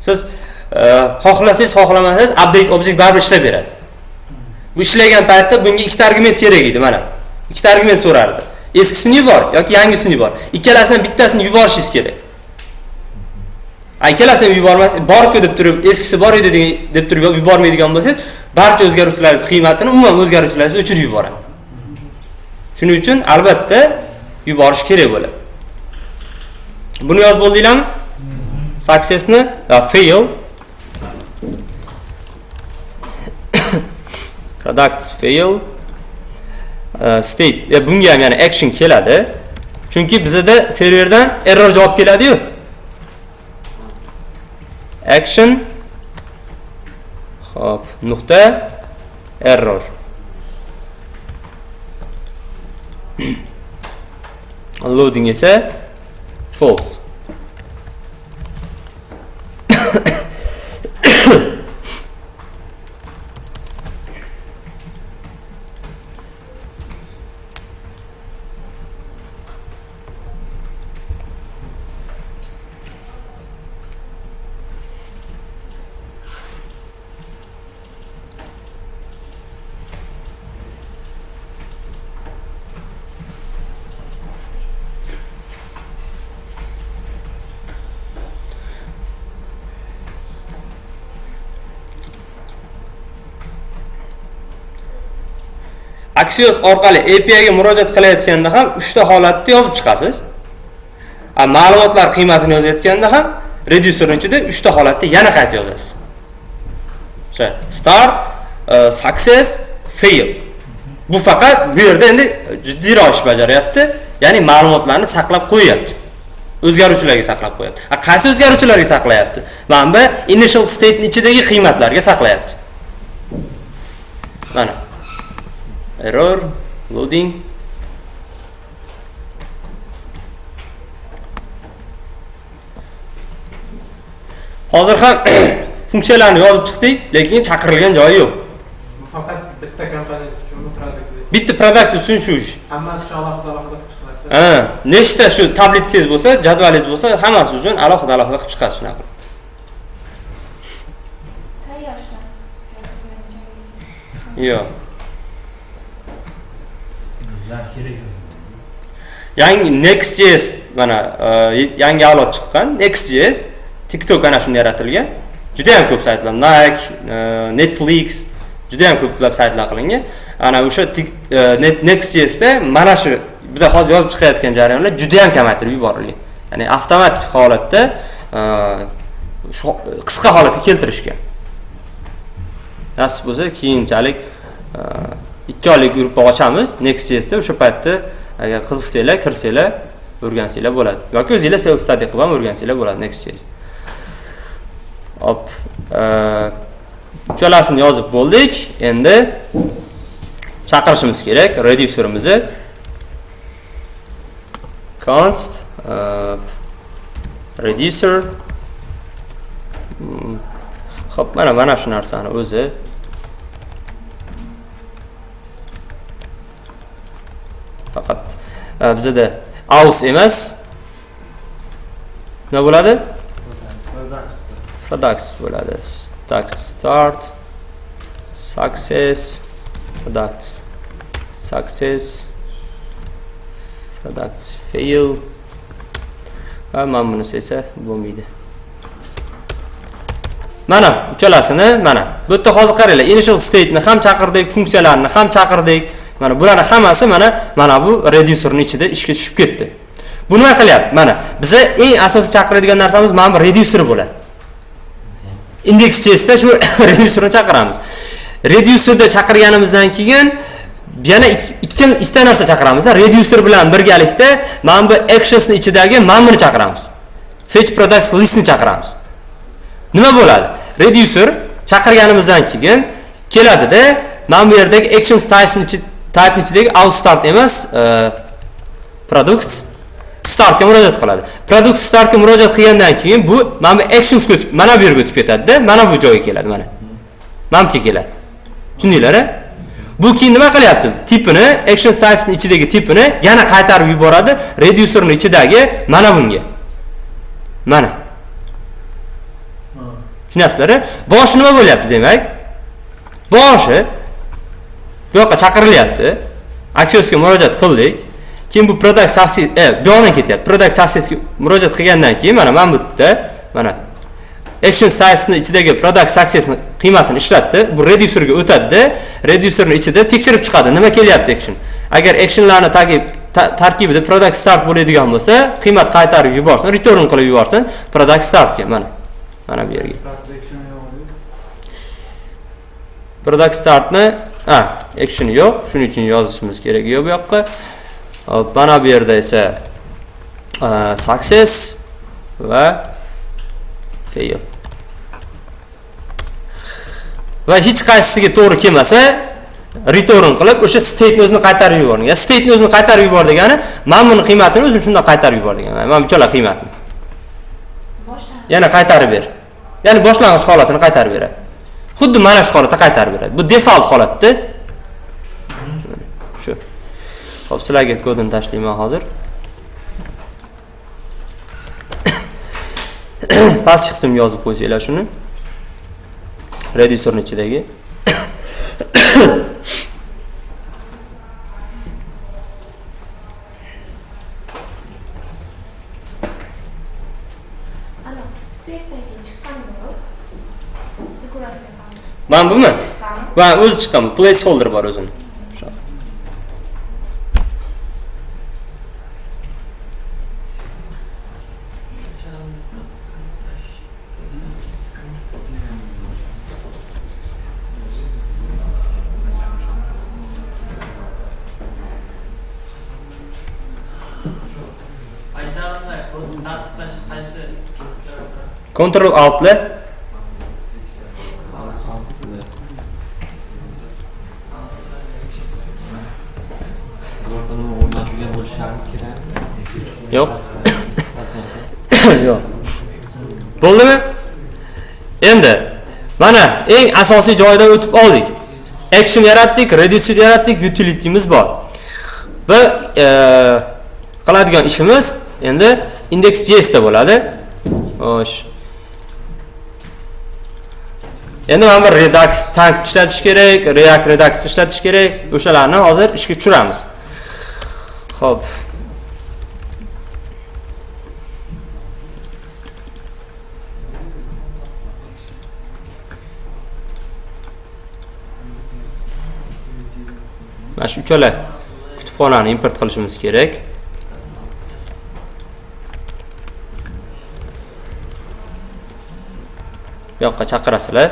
Siz xohlasangiz, xohlamasangiz update object baribir ishlab beradi. Bu ishlagan paytda bunga ikkita argument kerak edi mana. Ikkita argument so'rardi. Eskisini yubor yoki yangisini yubor. Ikkalasidan bittasini yuborishingiz kerak. Ikkalasini yubormasiz, bor-ku deb turib, eskisi bor edi deb turib yubormaydigan bo'lsangiz, barcha o'zgaruvchilaringiz qiymatini umuman o'zgaruvchilaringiz o'chirib yuboradi. Shuning uchun albatta yuborish kerak bo'ladi. Buni yozib bo'ldinglarmi? Successni fail products fail state bunga ham yana action keladi. Chunki bizda serverdan error javob keladi-yu. Action hop nuqta error loading esa false. Axios orqali API ga murojaat qilayotganda ham 3 ta holatda yozib chiqasiz. Ma'lumotlar qiymatini yozayotganda ham reducerning ichida 3 ta holatda yana qayta yozasiz. O'sha start, success, fail. Bu faqat bu yerda endi jiddiyroq ish bajaryapti. Ya'ni ma'lumotlarni saqlab qo'yapti. O'zgaruvchilarga saqlab qo'yapti. Qaysi o'zgaruvchilarga saqlayapti? Mana bu initial state ning ichidagi qiymatlarga saqlayapti. Mana error loading hozir ham funksiyalarni yozib chiqdik, lekin chaqirilgan joyi yo'q. Bu faqat bitta kompaniya uchun product list. Bitta product uchun shu ish. Hammasi alohida chiqadi. Nechta shu tabletsangiz bo'lsa, jadvalingiz bo'lsa, hammasi uchun alohida qilib chiqasiz shunaqa. Yo'q. Yangi Next.js mana yangi avlod chiqqan Next.js TikTok ana shunday yaratilgan. Juda ham ko'p saytlar, Nike, Netflix, juda ham ko'plab saytlar qilingan. Ana o'sha Next.js da mana shu biz hozir yozib chiqayotgan jarayonlar juda ham kamaytirib yuborilgan. Ya'ni avtomatik holatda qisqa holatga keltirishgan. Nasib bo'lsa keyinchalik 2 oylik guruh ochamiz Next.js da o'sha paytda agar qiziqsanglar, kirsanglar, o'rgansanglar bo'ladi. Yoki o'zingizlar self study qilib ham o'rgansanglar bo'ladi Next.js. Hop. Uchalasini yozib bo'ldik. Endi chaqirishimiz kerak reducerimizni. Const reducer. Xo'p, mana shu narsani o'zi faqat bizda aus emas. Nima bo'ladi? Products bo'ladi. Start success products fail va mana bunisi esa bo'lmaydi. Mana uchalasini mana. Bu yerda hozir qaranglar, initial state ni ham chaqirdik, funksiyalarni ham chaqirdik. Mana bularning hammasi mana bu reducerning ichida ishga tushib ketdi. Bu nima qilyapti? Mana biza eng asosiy chaqiradigan narsamiz mana bu reducer bo'ladi. Index.js'da shu reducerni chaqiramiz. Reducerda chaqirganimizdan keyin yana ikkita narsa chaqiramiz. Reducer bilan birgalikda mana bu actionsning ichidagi mamni chaqiramiz. Fetch products listni chaqiramiz. Nima bo'ladi? Reducer chaqirganimizdan keyin keladida, mana bu yerdagi actions type ichidagi out start emas, product startga murojaat qiladi. Product startga murojaat qilgandan keyin bu mana bu actions mana bu yerga o'tib ketadi-da, mana bu joyga keladi, mana. Mana bu keladi. Tushundinglar-a? Bu keyin nima qilyapti? Tipini, actions typening ichidagi tipini yana qaytarib yuboradi reducerning ichidagi mana bunga. Mana. Tushunasizlar-a? Boshi nima bo'lyapti demak? Boshi bu yoqqa chaqirilyapti. Aksiosga murojaat qildik. Keyin bu product success bu yoqdan ketyapti. Product successga murojaat qilgandan keyin mana bu yerda mana action typesning ichidagi product successning qiymatini ishlatdi. Bu reducerga o'tadi-da, reducerning ichida tekshirib chiqadi. Nima kelyapti action? Agar actionlarni tarkibida product start bo'ladigan bo'lsa, qiymat qaytarib yuborsin, return qilib yuborsin product startga mana. Mana bu yerga. Product startni action yo'q. Shuning uchun yozishimiz kerak bu yoqqa. Hop, mana bu yerda esa success va fail. Va hech qaysisiga to'g'ri kelmasa, return qilib o'sha state ni o'zini qaytarib yuboring. State ni o'zini qaytarib yubor degani, mana buni qiymatini o'zini shunday qaytarib yubor degani. Mana bu cho'la qiymatni. Yana qaytarib ber. Ya'ni boshlang'ich holatini qaytarib beradi. Xuddi mana shu holatda qaytarib beradi. Bu default holatda. Shu. Xo'p, sizlarga kodini tashlayman hozir. Pastki qismga yozib qo'ysanglar shuni. Reducerning ichidagi. Mana bumi? Va o'zi chiqqan, placeholder bor o'zini. Ctrl Alt le Yo'q. Yo'q. Bo'ldimi? Endi mana eng asosiy joydan o'tib oldik. Action yaratdik, reducer yaratdik, utility'miz bor. Va qiladigan ishimiz endi index.js da bo'ladi. Xo'sh. Endi mana bir Redux tank ishlatish kerak, React Redux ishlatish kerak. O'shalarni hozir ishga tushiramiz. Xo'p. Mana shu uchala kutubxonani import qilishimiz kerak. Bu yoqqa chaqirasizlar.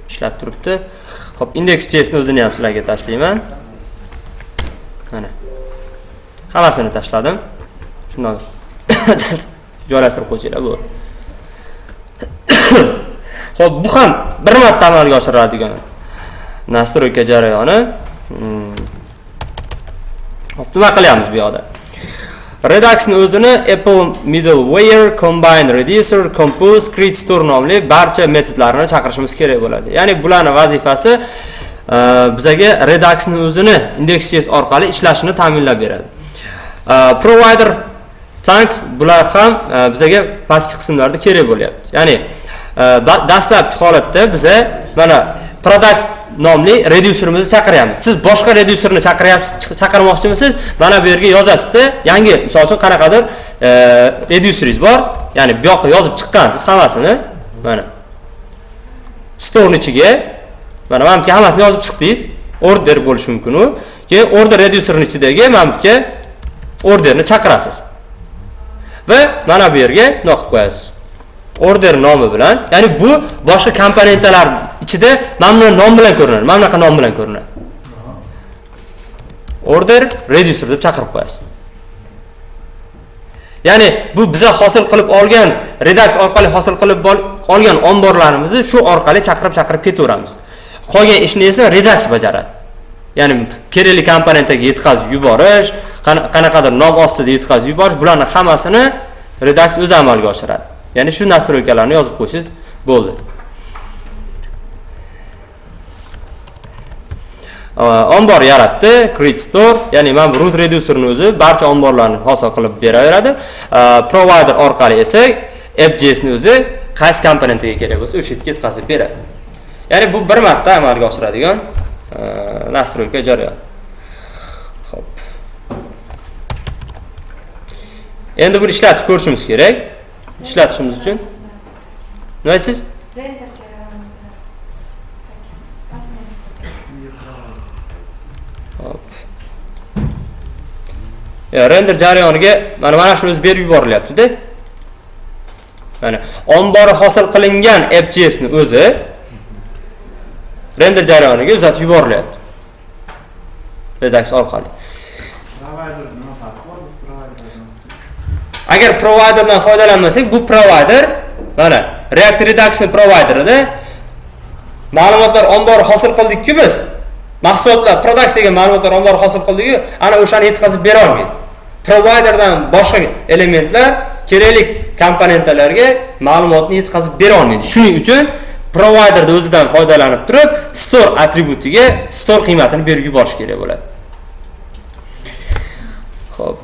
ishlab turibdi. Xo'p, index.jsni o'zini ham sizlarga tashlayman. Mana. Hammasini tashladim. Shunday joylashtirib qo'ysanglar bu. Xo'p, bu ham bir marta amalga oshiriladigan nastroyka jarayoni. Xo'p, nima qilyapmiz bu yoqda? Redux'ni o'zini Apple Middleware, Combine Reducer, Compose, Create Store nomli barcha metodlarni chaqirishimiz kerak bo'ladi. Ya'ni bularning vazifasi bizga Redux'ni o'zini index.js orqali ishlashini ta'minlab beradi. Provider tank bular ham bizga pastki qismlarda kerak bo'lyapti. Ya'ni dastlabki holatda biza mana Products nomli reducerimizni chaqiryapmiz. Siz boshqa reducerni chaqirmoqchimisiz? Mana bu yerga yozasizda, yangi, misol uchun qanaqadir reduceringiz bor. Ya'ni bu yoqqa yozib chiqqansiz hammasini. Mana store ichiga mana menga hammasini yozib chiqdingiz. Order bo'lishi mumkin u. Keyin order reducerning ichidagi menga orderni chaqirasiz. Va mana bu yerga nima qilib qo'yasiz? Order nomi bilan, ya'ni bu boshqa komponentlar ichida mana nom bilan ko'rinadi. Mana bunaqa nom bilan ko'rinadi. Order reducer deb chaqirib qo'yasiz. Ya'ni bu biza hosil qilib olgan Redux orqali hosil qilib olgan omborlarimizni shu orqali chaqirib ketaveramiz. Qolgan ishni esa Redux bajaradi. Ya'ni kerakli komponentga yetkazib yuborish, qanaqadir nom ostida yetkazib yuborish, bularning hammasini Redux o'zi amalga oshiradi. Ya'ni shu nastroykalarni yozib qo'ysangiz bo'ldi. Ombor yaratdi, Create Store, ya'ni mana bu root reducerning o'zi barcha omborlarni hosil qilib beraveradi. Provider orqali esa app.jsni o'zi qaysi komponentiga kerak bo'lsa o'sha yerga yetkazib beradi. Ya'ni bu bir marta amalga oshiradigan nastroyka jarayon. Xo'p. Endi buni ishlatib ko'rishimiz kerak. Ishlatishimiz uchun nima aytasiz? Render jarayoni. Hop. Render jarayoniga mana shuni o'zi berib yuborilyapti-da. Mana ombori hosil qilingan app.jsni o'zi render jarayoniga uzatib yuborilyapti. Redux orqali. Agar providerdan foydalanmasak, bu provider mana React Redux'ning providerida ma'lumotlar ombori hosil qildik-ku biz. Mahsulotlar, products degan ma'lumotlar ombori hosil qildik-ku, ana o'shani yetkazib bera olmaydi. Providerdan boshqa elementlar kerakli komponentlarga ma'lumotni yetkazib bera olmaydi. Shuning uchun providerda o'zidan foydalanib turib, store atributiga store qiymatini berib yuborish kerak bo'ladi. Xo'p.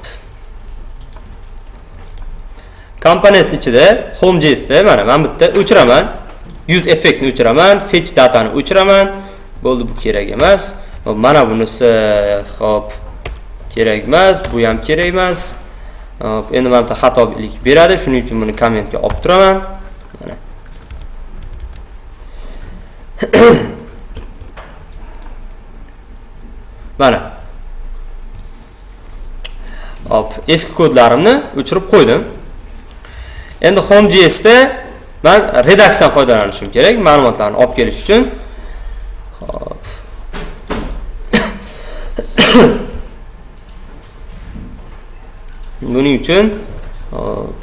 Komponent ichida home.jsda mana men bitta o'chiraman. Use effectni o'chiraman, fetch datani o'chiraman. Bo'ldi, bu kerak emas. Mana bunisi xo'p kerak emas, bu ham kerak emas. Hop, endi men bitta xatolik beradi, shuning uchun buni kommentga olib turaman. Mana. Mana. Hop, eski kodlarimni o'chirib qo'ydim. Endi home.jsda men Redux'dan foydalanishim kerak, ma'lumotlarni olib kelish uchun. Hop. Buning uchun hop.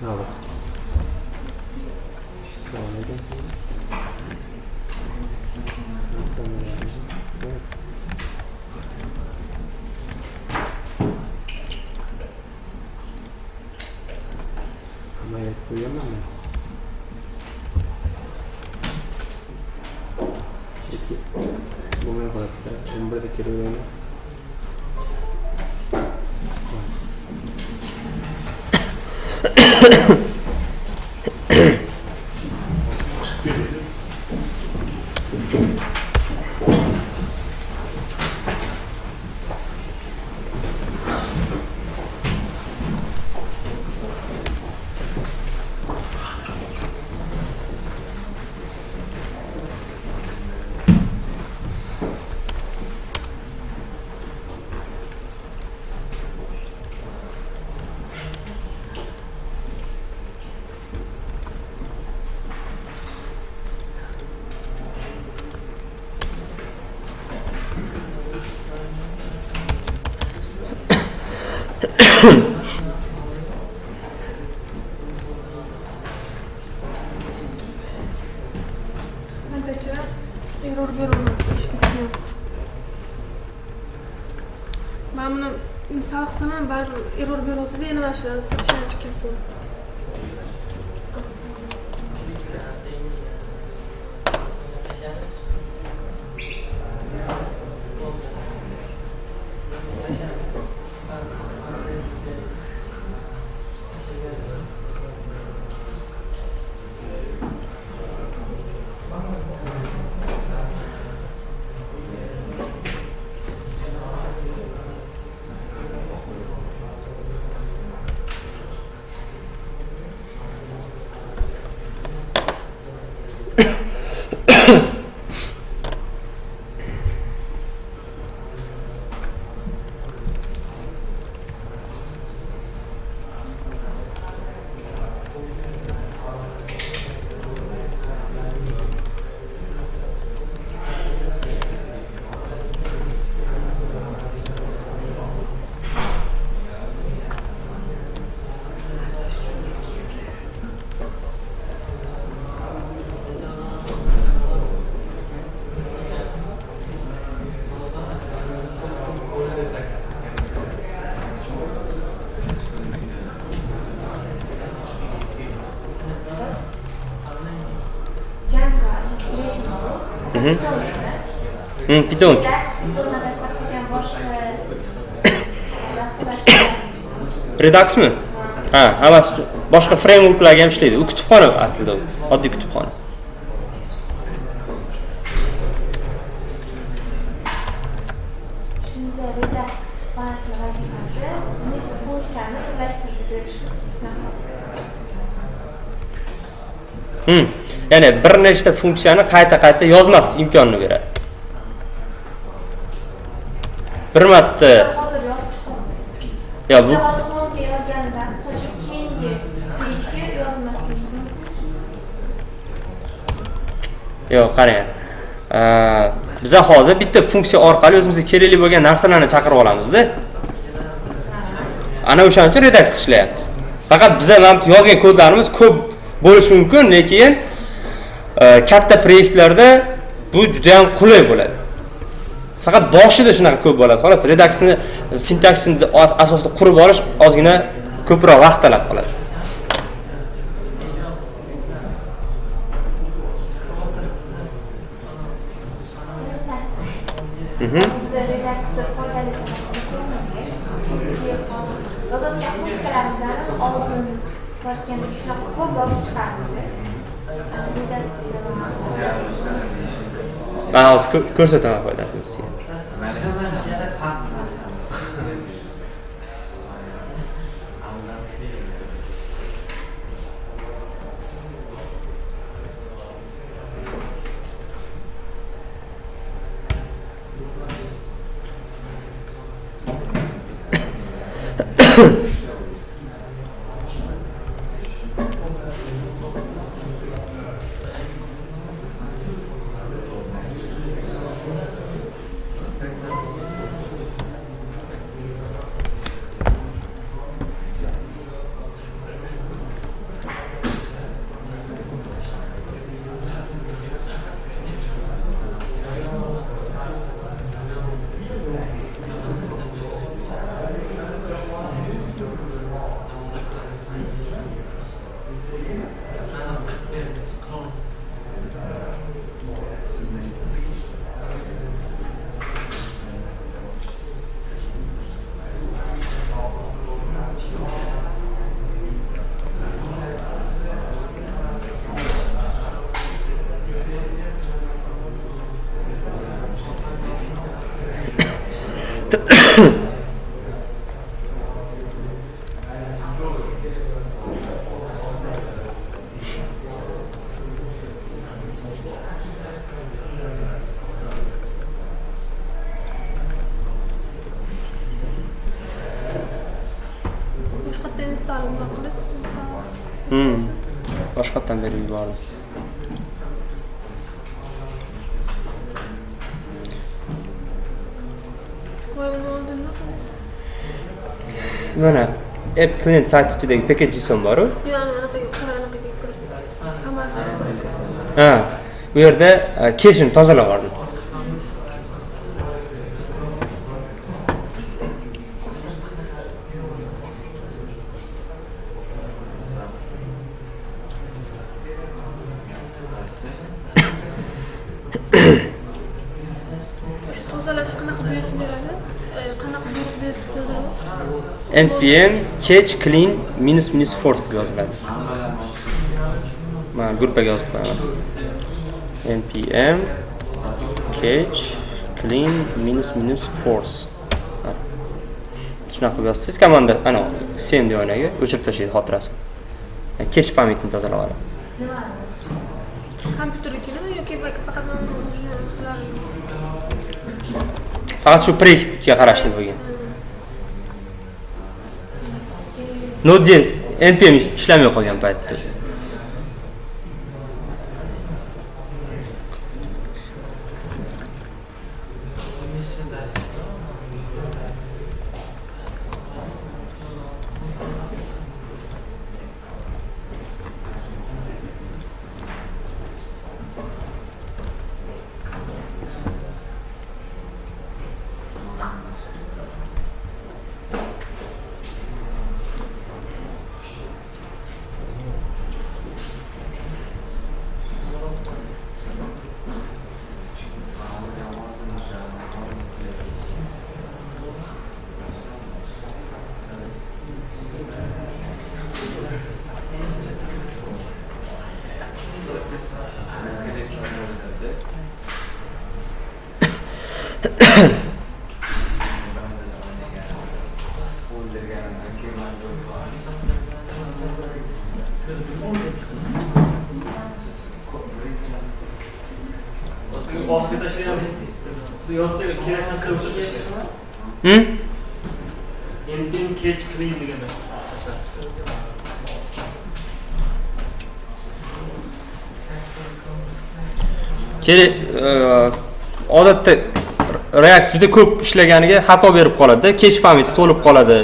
Nada. Sonraki. Amayat ko'yaman men. Cheki. Bo'lmay qoladi. 11 da kiraveradi. Qanchacha error beryapti ishga. Men buni install qilsam ham baribir error beryapti-da, yana mana shularni so'rashga keldim. Python. Redux mi? Ha, hammasi boshqa frameworklarga ham ishlaydi. U kutubxona aslida, oddiy kutubxona. Shunda Redux bazasi vazifasi nechta funksiyani birlashtirib Ya'ni bir nechta funksiyani qayta yozmaslik imkonini beradi. Bir marta hozir yozib chiqamiz. ya bu Hozir homega yozganimizdan so'ng keyingi pejga yozmasligimiz mumkin. yo'q, qarang. Biz hozir bitta funksiya orqali o'zimizga kerakli bo'lgan narsalarni chaqirib olamiz-da. Ana o'shaning uchun Redux ishlayapti. Faqat biz ham yozgan kodlarimiz ko'p bo'lishi mumkin, lekin katta proyektlarda bu juda ham qulay bo'ladi. Faqat boshida shunaqa ko'p bo'ladi. Xolos, Reduxni sintaksini asosida qurib olish ozgina ko'proq vaqt talab qiladi. Biza Reduxni foydali yozadigan funksiyalardan oldin qilayotgandek shunaqa ko'p yozib chiqardi. Ben hozir ko'rsataman foydasini sizga. Boshqatdan install qilib, Boshqatdan berib yubordim. Mana App Client sayt ichidagi package bor-ku. Ha, bu yerda cache-ni tozalab oldim. Tozalash qanaqa buyruq beradi? Qanaqa buyruq berib yozadi? npm cache clean -force deb yoziladi. Mana gruppaga yozib qo'yaman. npm cache clean -force. Shunaqa qilib yozsangiz komanda ana cmd oynaga o'chirib tashlaydi xotirasini. Cache pamitni tozalab oladi. Kompyuternikimi yoki faqat Faqat shu proyektga qarashli bo'lgan. Node.js npm ishlamay qolgan paytda. npm cache clean deganda. Odatda React juda ko'p ishlaganiga xato berib qoladi-da, cache pamiti to'lib qoladi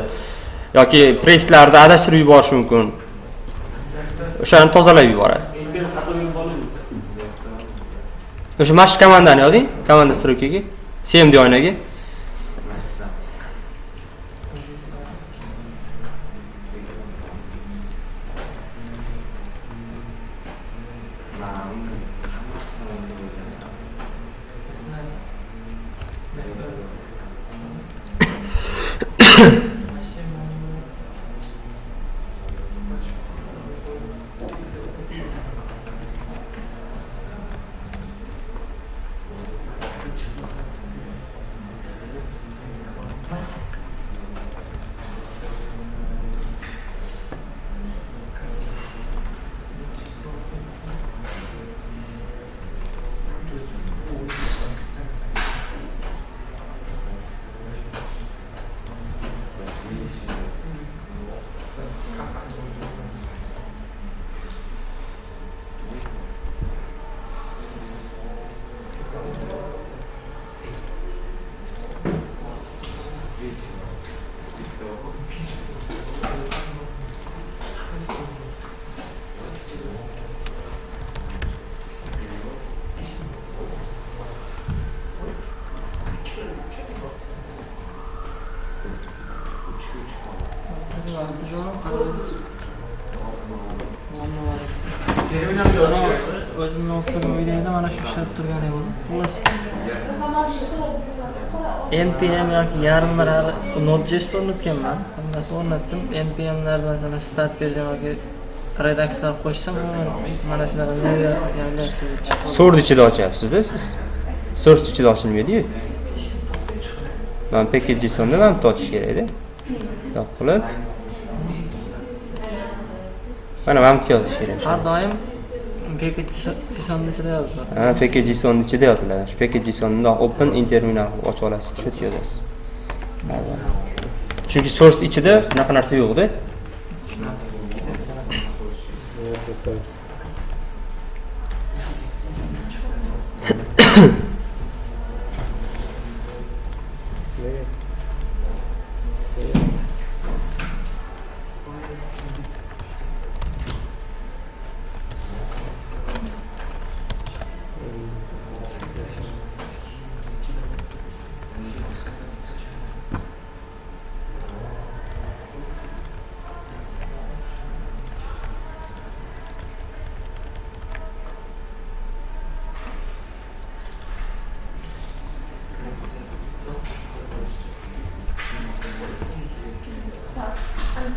yoki proyektlarda adashtirib yuborishi mumkin. O'shani tozalab yuboradi. npm xato berib qoladi. O'sha mash komandani yozing, komanda strokaga, cmd oynaga. O'zimni o'qitgan videoda mana shu ishlab turganim bo'ldi. Xullas npm yoki yarimlar Node.js o'rnatganman. Hammasi o'rnatdim. npmlarda masalan start version yoki redaksiya qo'shsam, mana shunaqa navigatsiya chiqadi. Source ichida ochyapsiz-da siz. Source ichida ochilmaydi-yu. Mana package JSONda mana bitta ochish kerak edi. Yo'q qilib. Mana bitta yozish kerak. Har doim package JSONning ichida yoziladi. Ha, package JSONning ichida yoziladi. Shu package JSONni open in terminal ochib olasiz, shu yerga yozasiz. Chunki source ichida bunaqa narsa yo'q-da.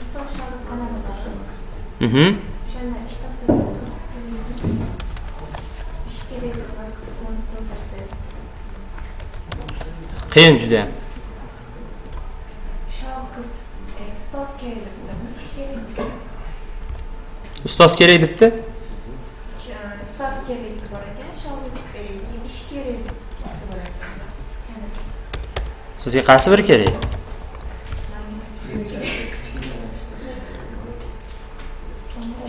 Ustoz shogird kanali bor. O'shanda ish topshirib, ish kerak emas, o'tirsa. Qiyin juda. Shogird, ustoz kerak debdi, ish kerak. Ustoz kerak debdi. Ustoz kerak bor ekan, shogird ish kerak debdi bor ekan. Sizga qaysi biri kerak?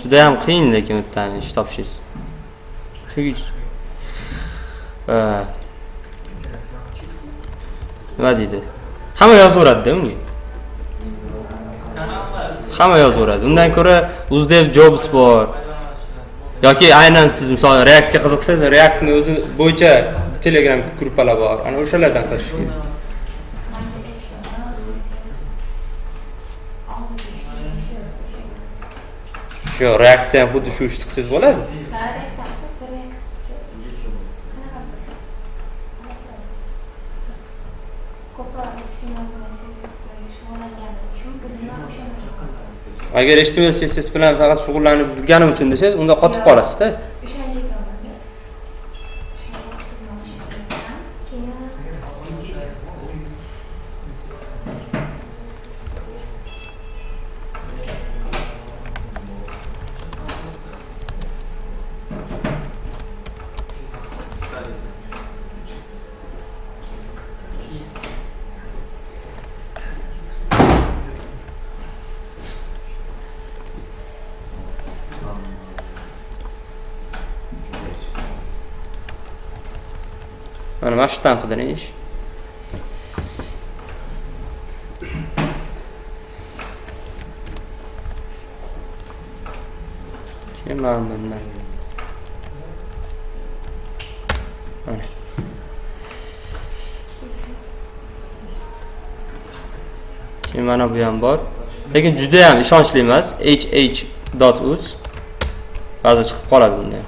Juda ham qiyin lekin o'tdan ish topishingiz. Nima deydi? Hamma yozaveradi-da unga. Hamma yozaveradi. Undan ko'ra Uzdev Jobs bor. Yoki aynan siz misol React ga qiziqsangiz, React'ni o'zi bo'yicha Telegram gruppalar bor. Ana o'shalardan qilish kerak. Shu React'da ham xuddi shu ishni qilsangiz bo'ladi. Agar HTML CSS bilan faqat shug'ullanib yurganim uchun desangiz, unda qotib qolasiz-da. O'shanga aytaman. Keyin Mana shu tanqidan ish. Keyin mana bundan. Mana. Keyin mana bu ham bor. Lekin juda ham ishonchli emas. hh.uz ba'zi chiqib qoladi bunda.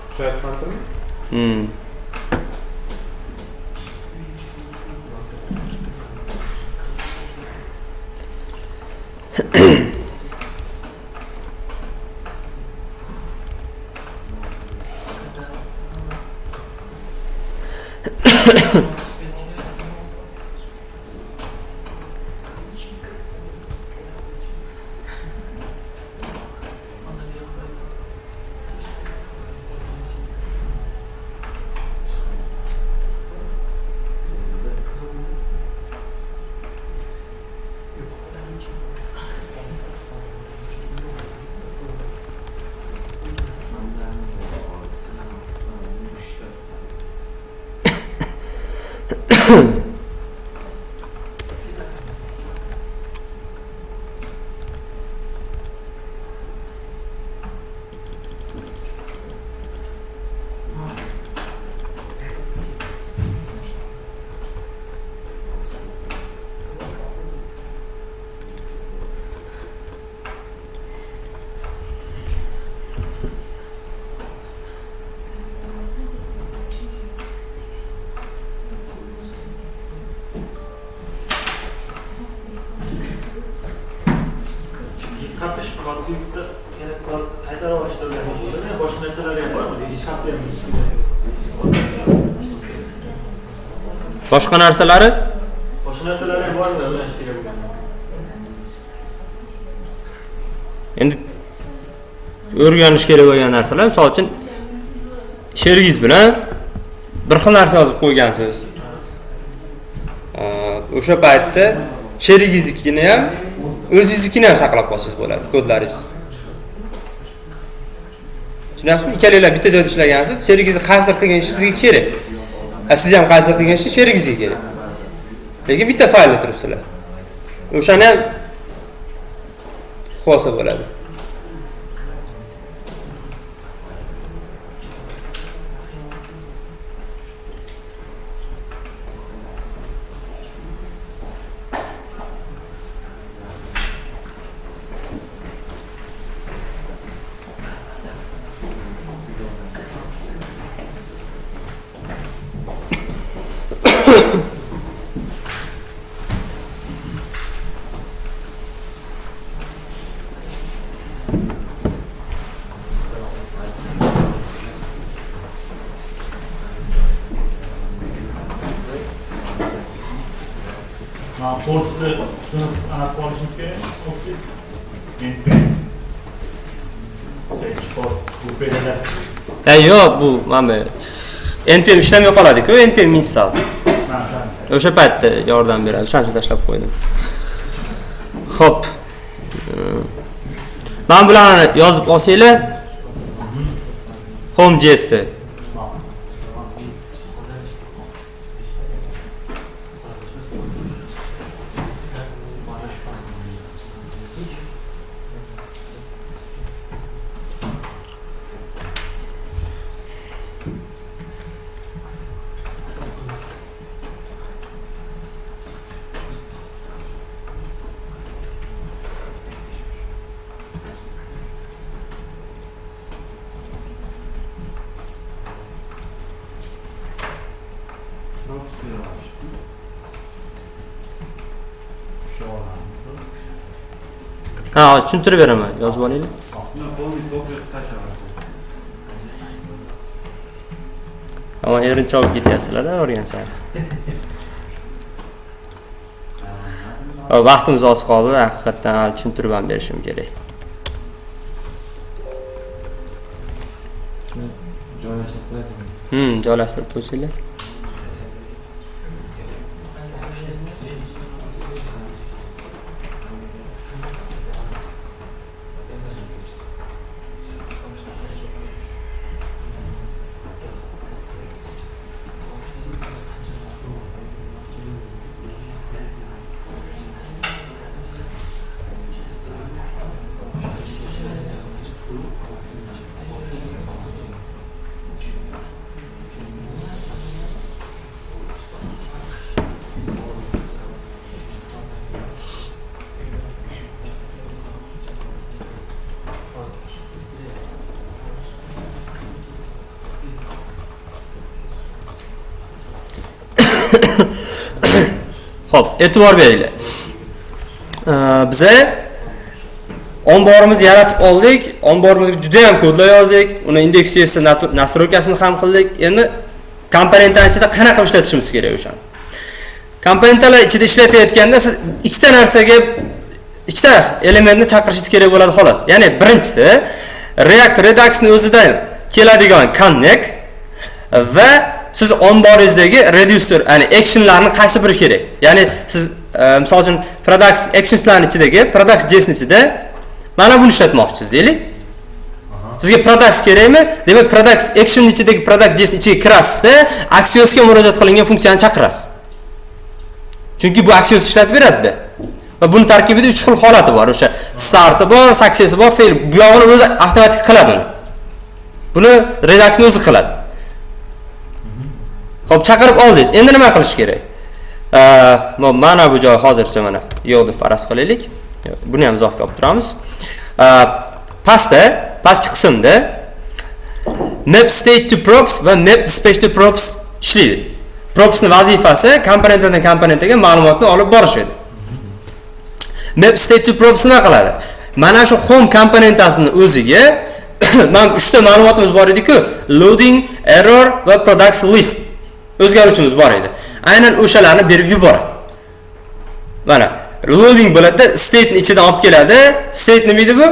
Boshqa narsalari ham borda o'rganish kerak bo'lgan. Endi o'rganish kerak bo'lgan narsalar, misol uchun sherigingiz bilan bir xil narsa yozib qo'ygansiz. O'sha paytda sherigingiznikini ham, o'zingiznikini ham saqlab qolsangiz bo'ladi, kodlaringiz. Tushunasizmi? Ikkalanglar bitta joyda ishlagansiz, sherigingiz qaysidir qilgan ish sizga kerak. Siz ham qaysidir qilgan ish sherigingizga kerak. Lekin bitta faylda turibsizlar. O'shani ham xo'sa bo'ladi. Forsni sinf aniq olishimiz kerak. O'qib. Yo'q, bu mana NPM ishlamay qoladi-ku, NPM install. O'sha paytda yordam beradi. O'shani tashlab qo'ydim. Xo'p. Men bularni yozib olsanglar, Home.js da. Ha, tushuntirib beraman, yozib olaylik. Ama erinchoq olib ketyapsizlar-da, o'rgansizlar. Vaqtimiz oz qoldi, haqiqatdan hali tushuntirib ham berishim kerak. Joylashtirib qo'ysanglar. Xo'p, e'tibor beringlar. Biza omborimizni yaratib oldik, omborimizga juda ham kodlar yozdik, uni index.js nastroykasini ham qildik. Endi komponentlar ichida qanaqa ishlatishimiz kerak o'shani. Komponentlar ichida ishlatayotganda siz ikkita narsaga ikkita elementni chaqirishingiz kerak bo'ladi xolos. Ya'ni birinchisi React Redux-ni o'zidan keladigan connect va siz omboringizdagi reducer, ya'ni actionlarni qaysi biri kerak? Ya'ni siz misol uchun product actionslarning ichidagi products.js ichida mana buni ishlatmoqchisiz deylik. Sizga products kerakmi? Demak, products action ichidagi products.js ichiga kirasizda, Axiosga murojaat qilingan funksiyani chaqirasiz. Chunki bu Axios ishlatib beradi-da. Va buni tarkibida 3 xil holati bor. O'sha start'i bor, success'i bor, fail. Bu yog'ini o'zi avtomatik qiladi uni. Buni Redux'ni o'zi qiladi. Xo'p, chaqirib oldingiz. Endi nima qilish kerak? Mana bu joy hozircha mana yo'q deb faraz qilaylik. Buni ham izohga olib turamiz. Pastki qismda map state to props va map dispatch to props ishlaydi. Propsning vazifasi komponentdan komponentga ma'lumotni olib borish edi. Map state to props nima qiladi? Mana shu home komponentasini o'ziga mana 3 ta ma'lumotimiz bor edi-ku, loading, error va products list. O'zgaruvchimiz bor edi. Aynan o'shalarni berib yuboradi. Mana loading bo'ladi, state ni ichidan olib keladi. State nima edi bu?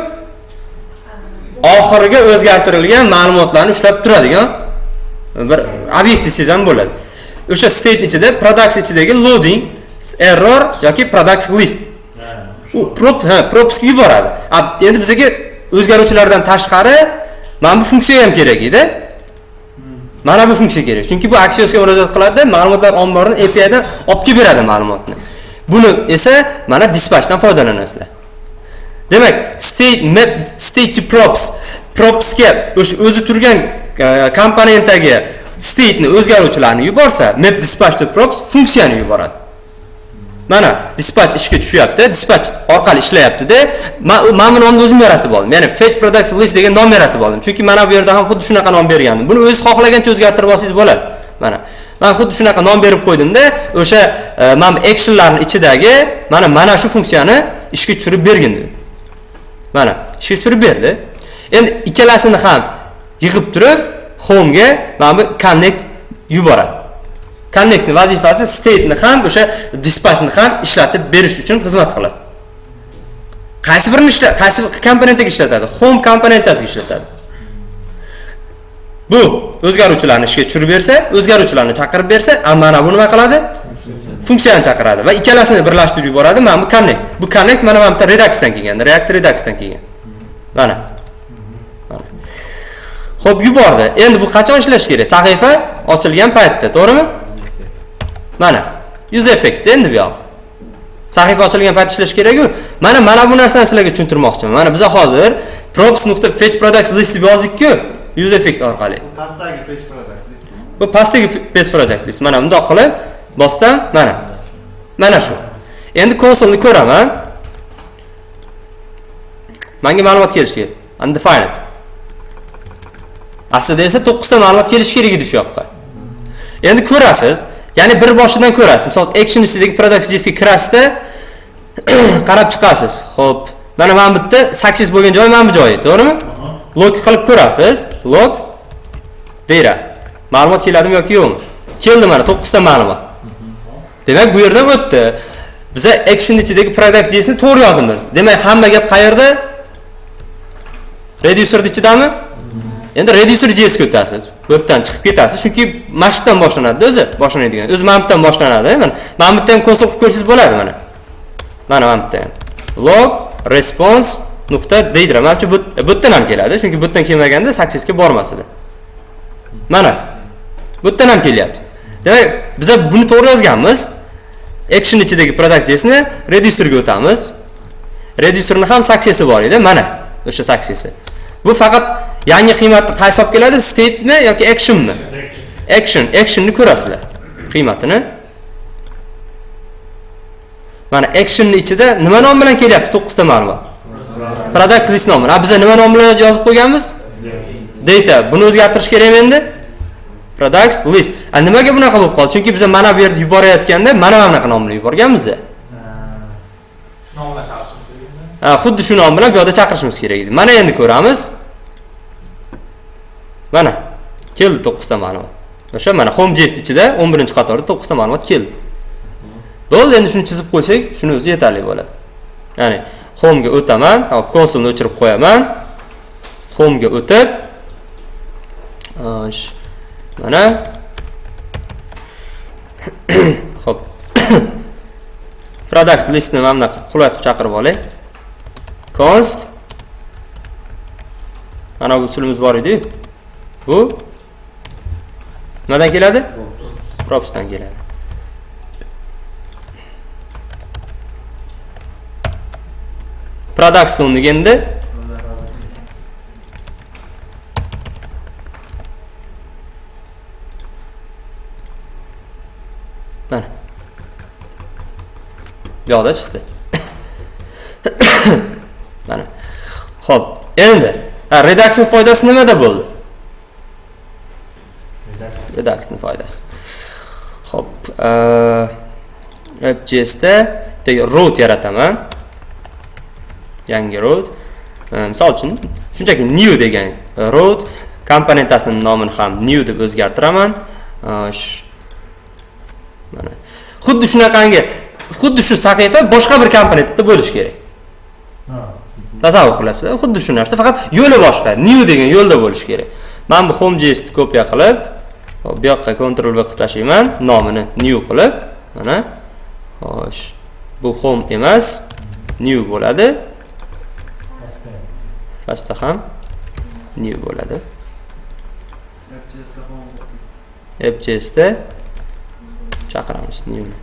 Oxiriga o'zgartirilgan ma'lumotlarni ushlab turadigan bir obyekt desangiz ham bo'ladi. O'sha state ichida products ichidagi loading, error yoki products list u propsga yuboradi. Endi bizga o'zgaruvchilardan tashqari mana bu funksiya ham kerak edi. Mana bu funksiya kerak. Chunki bu Axiosga murojaat qiladi, ma'lumotlar omborini API dan olib kelib beradi ma'lumotni. Buni esa mana dispatchdan foydalanasizlar. Demak, state to propsga o'zi turgan komponentdagi state ni o'zgaruvchilarni yuborsa, map dispatch to props funksiyani yuboradi. Mana dispatch ishga tushyapti, dispatch orqali ishlayapti-da. Men buni nomni o'zim yaratib oldim. Ya'ni fetch products list degan nom yaratib oldim. Chunki mana bu yerda ham xuddi shunaqa nom bergandim. Buni o'zingiz xohlagancha o'zgartirib olsangiz bo'ladi. Mana men xuddi shunaqa nom berib qo'ydim-da, o'sha men actionlarning ichidagi mana shu funksiyani ishga tushirib bergin dedim. Mana ishga tushirib berdi. Endi ikkalasini ham yig'ib turib home ga mana bu connect yuboradi. Connect ni vazifasi state ni ham o'sha dispatch ni ham ishlatib berish uchun xizmat qiladi. Qaysi birini qaysi komponentga ishlatadi? Home komponentasiga ishlatadi. Bu o'zgaruvchilarni ishga tushirib bersa, o'zgaruvchilarni chaqirib bersa, mana bu nima qiladi? Funksiyani chaqiradi va ikkalasini birlashtirib yuboradi. Mana bu connect. Bu connect mana bu yerda Redux dan kelgan, React Redux dan kelgan. Mana. Xo'p, yubordi. Endi bu qachon ishlash kerak? Sahifa ochilgan paytda, to'g'rimi? Mana user effect endi bu yoq. Sahifa ochilgan paytda ishlash kerak-ku. Mana bu narsani sizlarga tushuntirmoqchiman. Mana biz hozir props.fetchProducts list deb yozdik-ku, user effect orqali. Pastdagi fetch product list. Bu pastdagi fetch product list. Mana bundoq qilib bossam, mana shu. Endi konsolni ko'raman. Menga ma'lumot kelish kerak. Undefined. Aslida esa 9 ta ma'lumot kelish kerak edi shu yoqqa. Endi ko'rasiz, ya'ni bir boshidan ko'rasiz. Misol action listidagi product listga kirasizda qarab chiqasiz. Xo'p, mana bu yerda success bo'lgan joy mana bu joyi, to'g'rimi? Log qilib ko'rasiz. Log deyra. Ma'lumot keladimi yoki yo'qmi? Keldi mana 9 ta ma'lumot. Demak, bu yerdan o'tdi. Biz action ichidagi product listni to'g'ri yozamiz. Demak, hamma gap qayerda? Reducer ichidami? Endi reducer.js ga o'tasiz. Bu yerdan chiqib ketasiz, chunki mashqdan boshlanadi o'zi, boshlanadigan. O'zi mamtdan boshlanadi. Mana mamtdan ham konsol qilib ko'rsangiz bo'ladi mana. Mana mamtdan. Log response nuqta deydi. Menimcha bu yerdan ham keladi, chunki bu yerdan kelmaganda successga bormas edi. Mana bu yerdan ham kelyapti. Demak, biz buni to'g'ri yozganmiz. Action ichidagi product.jsni reducerga o'tamiz. Reducerning ham successi bor edi, mana o'sha successi. Bu faqat yangi qiymatni qaysi olib keladi? State mi yoki action mi? Actionni ko'rasizlar. Qiymatini. Mana actionning ichida nima nom bilan kelyapti? 9 ta ma'lumot. Product list nomi. Biz nima nom bilan yozib qo'yganmiz? Data. Buni o'zgartirish kerakmi endi? Products list. Nimaga bunaqa bo'lib qoldi? Chunki biz mana bu yerda yuborayotganda mana bunaqa nom bilan yuborganmiz-da. Shu nom bilan chaqirishimiz kerak. Xuddi shu nom bilan bu yerda chaqirishimiz kerak edi. Mana endi ko'ramiz. Mana keldi 9 ta ma'lumot. O'sha mana home.js ichida 11-qatorda 9 ta ma'lumot keldi. Bo'ldi, endi shuni chizib qo'ysak, shuni o'zi yetarli bo'ladi. Ya'ni home ga o'taman, hop konsolni o'chirib qo'yaman. Home ga o'tib mana hop products listni mana qulay qilib chaqirib olay. Const mana bu usulimiz bor edi. Bu nimadan keladi? Propsdan keladi. Products endi mana bu yoqda chiqdi. Mana. Xo'p, endi Reduxning foydasi nimada bo'ldi? Reduxning foydasi. Xo'p, Web.jsda root yarataman. Yangi root. Misol uchun shunchaki new degan root komponentasining nomini ham new deb o'zgartiraman. Mana. Xuddi shunaqangi xuddi shu sahifa boshqa bir komponentda bo'lishi kerak. Ha. Tasavvur qilyapsizlar? Xuddi shu narsa, faqat yo'li boshqa. New degan yo'lda bo'lishi kerak. Men bu home.js ni kopiya qilib, bu yoqqa Ctrl V qilib tashlayman, nomini new qilib, mana. Xo'sh. Bu home emas, new bo'ladi. Pastda ham new bo'ladi. App.js da chaqiramiz new ni.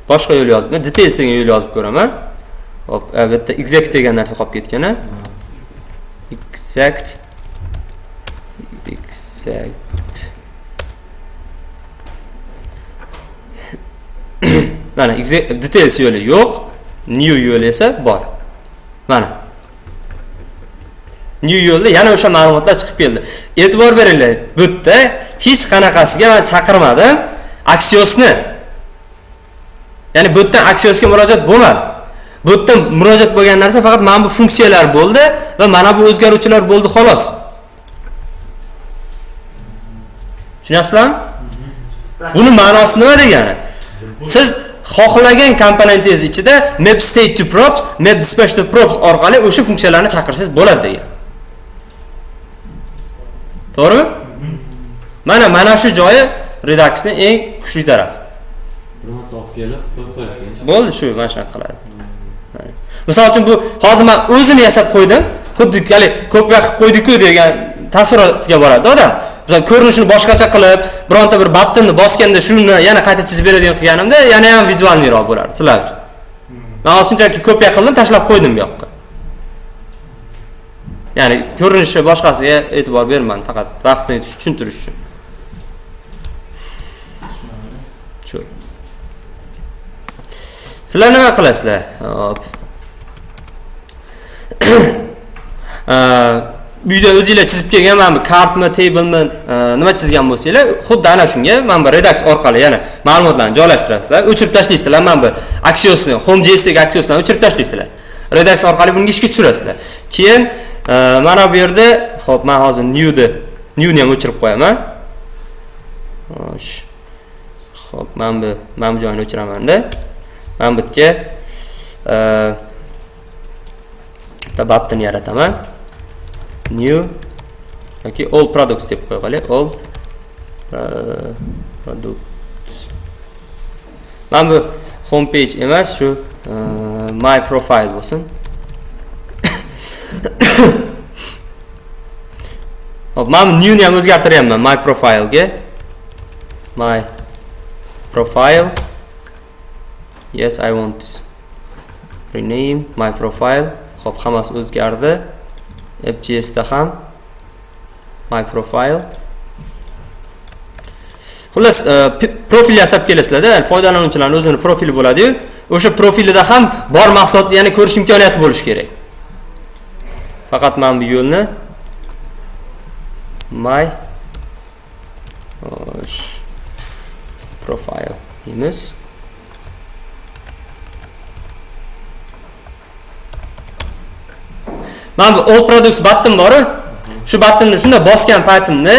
Boshqa yo'l yozib, details degan yo'l yozib ko'raman. Hop, bu yerda exact degan narsa qolib ketgan a. Exact. Mana details yo'li yo'q, new yo'li esa bor. Mana. New yo'lda yana o'sha ma'lumotlar chiqib keldi. E'tibor beringlar, bu yerda hech qanaqasiga men chaqirmadim. Axiosni. Ya'ni bu yerdan Axiosga murojaat bo'lmadi. Bu yerdan murojaat bo'lgan narsa faqat mana bu funksiyalar bo'ldi va mana bu o'zgaruvchilar bo'ldi xolos. Tushunyapsizlarmi? Buni ma'nosi nima degani? Siz xohlagan komponentingiz ichida map state to props, map dispatch to props orqali o'sha funksiyalarni chaqirsangiz bo'ladi degan. To'g'rimi? Mana shu joyi Redux-ning eng kuchli tarafi. Buni olib kelib qo'yib. Bo'ldi, shu mana shunaqa qiladi. Misol uchun bu hozir men o'zini yasab qo'ydim. Xuddi hali kopiya qilib qo'ydik-ku degan taassurotga boradi odam. Misol ko'rinishini boshqacha qilib, bironta bir battonni bosganda shuni yana qayta chizib beradigan qilganimda yana ham vizualniroq bo'lardi sizlar uchun. Men shunchaki kopiya qildim, tashlab qo'ydim bu yoqqa. Ya'ni ko'rinishi boshqasiga e'tibor bermang, faqat vaqtni tushuntirish uchun. Shu. Sizlar nima qilasizlar? Hop. Bu yerda o'zingizlar chizib kelgan mana bu kartmi, tablemi, nima chizgan bo'lsanglar, xuddi ana shunga mana bu Redux orqali yana ma'lumotlarni joylashtirasizlar, o'chirib tashlaysizlar. Mana bu Axiosni, home.jsdagi Axiosni o'chirib tashlaysizlar. Redux orqali buni ishga tushirasizlar. Keyin mana bu yerda, xo'p, men hozir newni ham o'chirib qo'yaman. Xo'sh. Xo'p, men bu joyini o'chiraman-da. Men bu yerga tabbatni yarataman. New yoki all products deb qo'yaylik. All products. Men bu home page emas, shu my profile bo'lsin. Hop, men new ni ham o'zgartiryapman my profile ga. My profile. Yes, I want rename my profile. Hop, hammasi o'zgardi. App.js da ham my profile. Xullas, profil yasab kelasizlar-da, foydalanuvchilarning o'zining profili bo'ladi-yu, o'sha profilida ham bor mahsulotni yana ko'rish imkoniyati bo'lishi kerak. Faqat men bu yo'lni my profile deymiz. Mana bu all products button bor. Shu buttonni shunda bosgan paytimda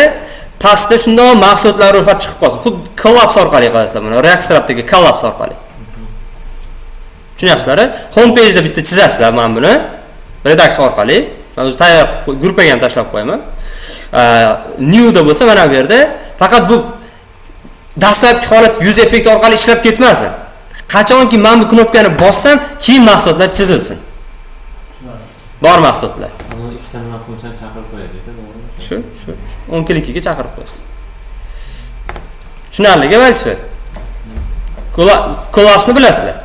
pastda shunday mahsulotlar ro'yxati chiqib qolsin. Xuddi collapse orqali qilasizlar buni. React-Strap'dagi collapse orqali. Tushunyapsizlar? Home page da bitta chizasizlar mana buni. Redux orqali. Men o'zi tayyor gruppaga ham tashlab qo'yaman. New da bo'lsa mana bu yerda faqat bu dastlabki holat yuz effekt orqali ishlab ketmasin. Qachonki men bu knopkani bossam, keyin mahsulotlar chizilsin. Bor mahsulotlar. Uni ikkita nima funksiya chaqirib qo'yadi, to'g'rimi? Shu 10 klikiga chaqirib qo'yasizlar. Tushunarligi vazifa. Collapse-ni bilasizlar.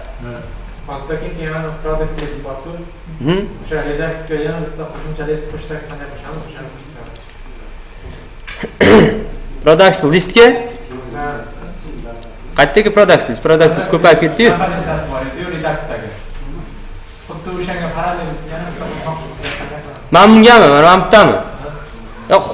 Pastdagi yana product list bor-ku. O'sha Redux-ga yana bitta qo'shimcha list qo'shsak qanday bo'lamiz? O'shani ko'rsatamiz. Products listga qaytdagi products list ko'payib ketdi-yu. Komponentasi bor edi Redux-dagi. Xuddi o'shanga parallel yana bitta Men bungami, mana bittami? Yo'q,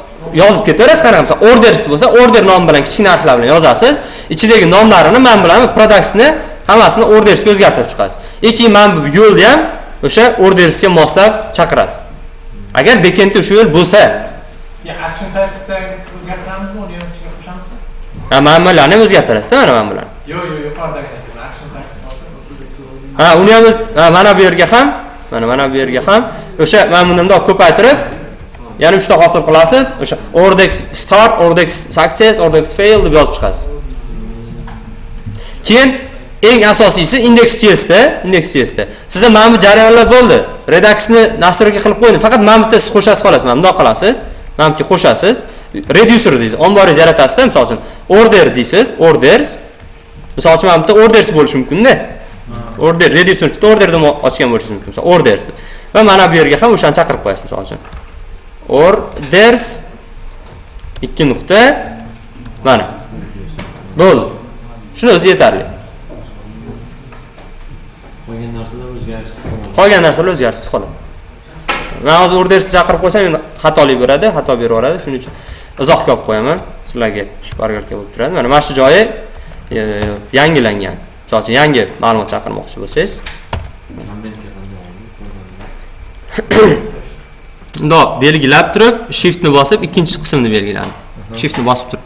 yozib ketaverasiz qaramsa, order bo'lsa, order nomi bilan kichkina harflar bilan yozasiz. Ichidagi nomlarini men bilan productsni hammasini ordersga o'zgartirib chiqasiz. Keyin men bu yo'lni ham o'sha ordersga moslab chaqirasiz. Agar backendda shu yo'l bo'lsa, action types'da o'zgartiramizmi, uni ham ichiga qo'shamizmi? Manbalarni ham o'zgartirasiz mana mana bularni. Yo'q, yuqoridagi action tax Uni ham mana bu yerga ham, mana bu yerga ham o'sha mana buni bundoq ko'paytirib, yana 3 ta hosil qilasiz. O'sha ordex start, ordex success, ordex fail deb yozib chiqasiz. Keyin eng asosiysi index.jsda. Sizda mana bu jarayonlar bo'ldi. Redux-ni nastroyga qilib qo'ydim. Faqat mana bu yerda siz qo'shasiz xolos. Mana bundoq qilasiz. Mana bu yerga qo'shasiz. Reducer deysiz. Omboringiz yaratasizda, misol uchun order deysiz, orders. Misol uchun mana bu yerda orders bo'lishi mumkin-da. Order reducer uchun orderni ochgan bo'lishingiz mumkin. Misol orders. Va mana bu yerga ham o'shani chaqirib qo'yasiz misol uchun. Orders 2 nuqta mana. Bo'ldi. Shuni o'zi yetarli. Qolgan narsalar o'zgarishsiz qoladi. Men hozir orders chaqirib qo'ysam, xatolik beradi, xato beraveradi. Shuning uchun izohga olib qo'yaman. Sizlarga shpargalka bo'lib turadi. Mana shu joyi yangilangan. Misol uchun yangi ma'lumot chaqirmoqchi bo'lsangiz, bundoq belgilab turib, shift ni bosib, ikkinchi qismni belgiladi. Shift ni bosib turib.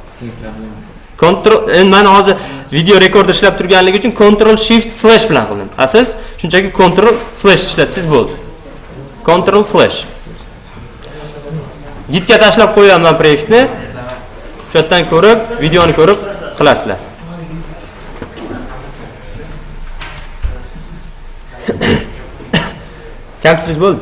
Control endi men hozir video rekorder ishlab turganligi uchun Control Shift Slash bilan qildim. Siz shunchaki Control Slash ishlatsangiz bo'ldi. Control Slash. Gitga tashlab qo'yaman proyektni. Shu yerdan ko'rib, videoni ko'rib qilasizlar. Kompyuteringiz bo'ldi.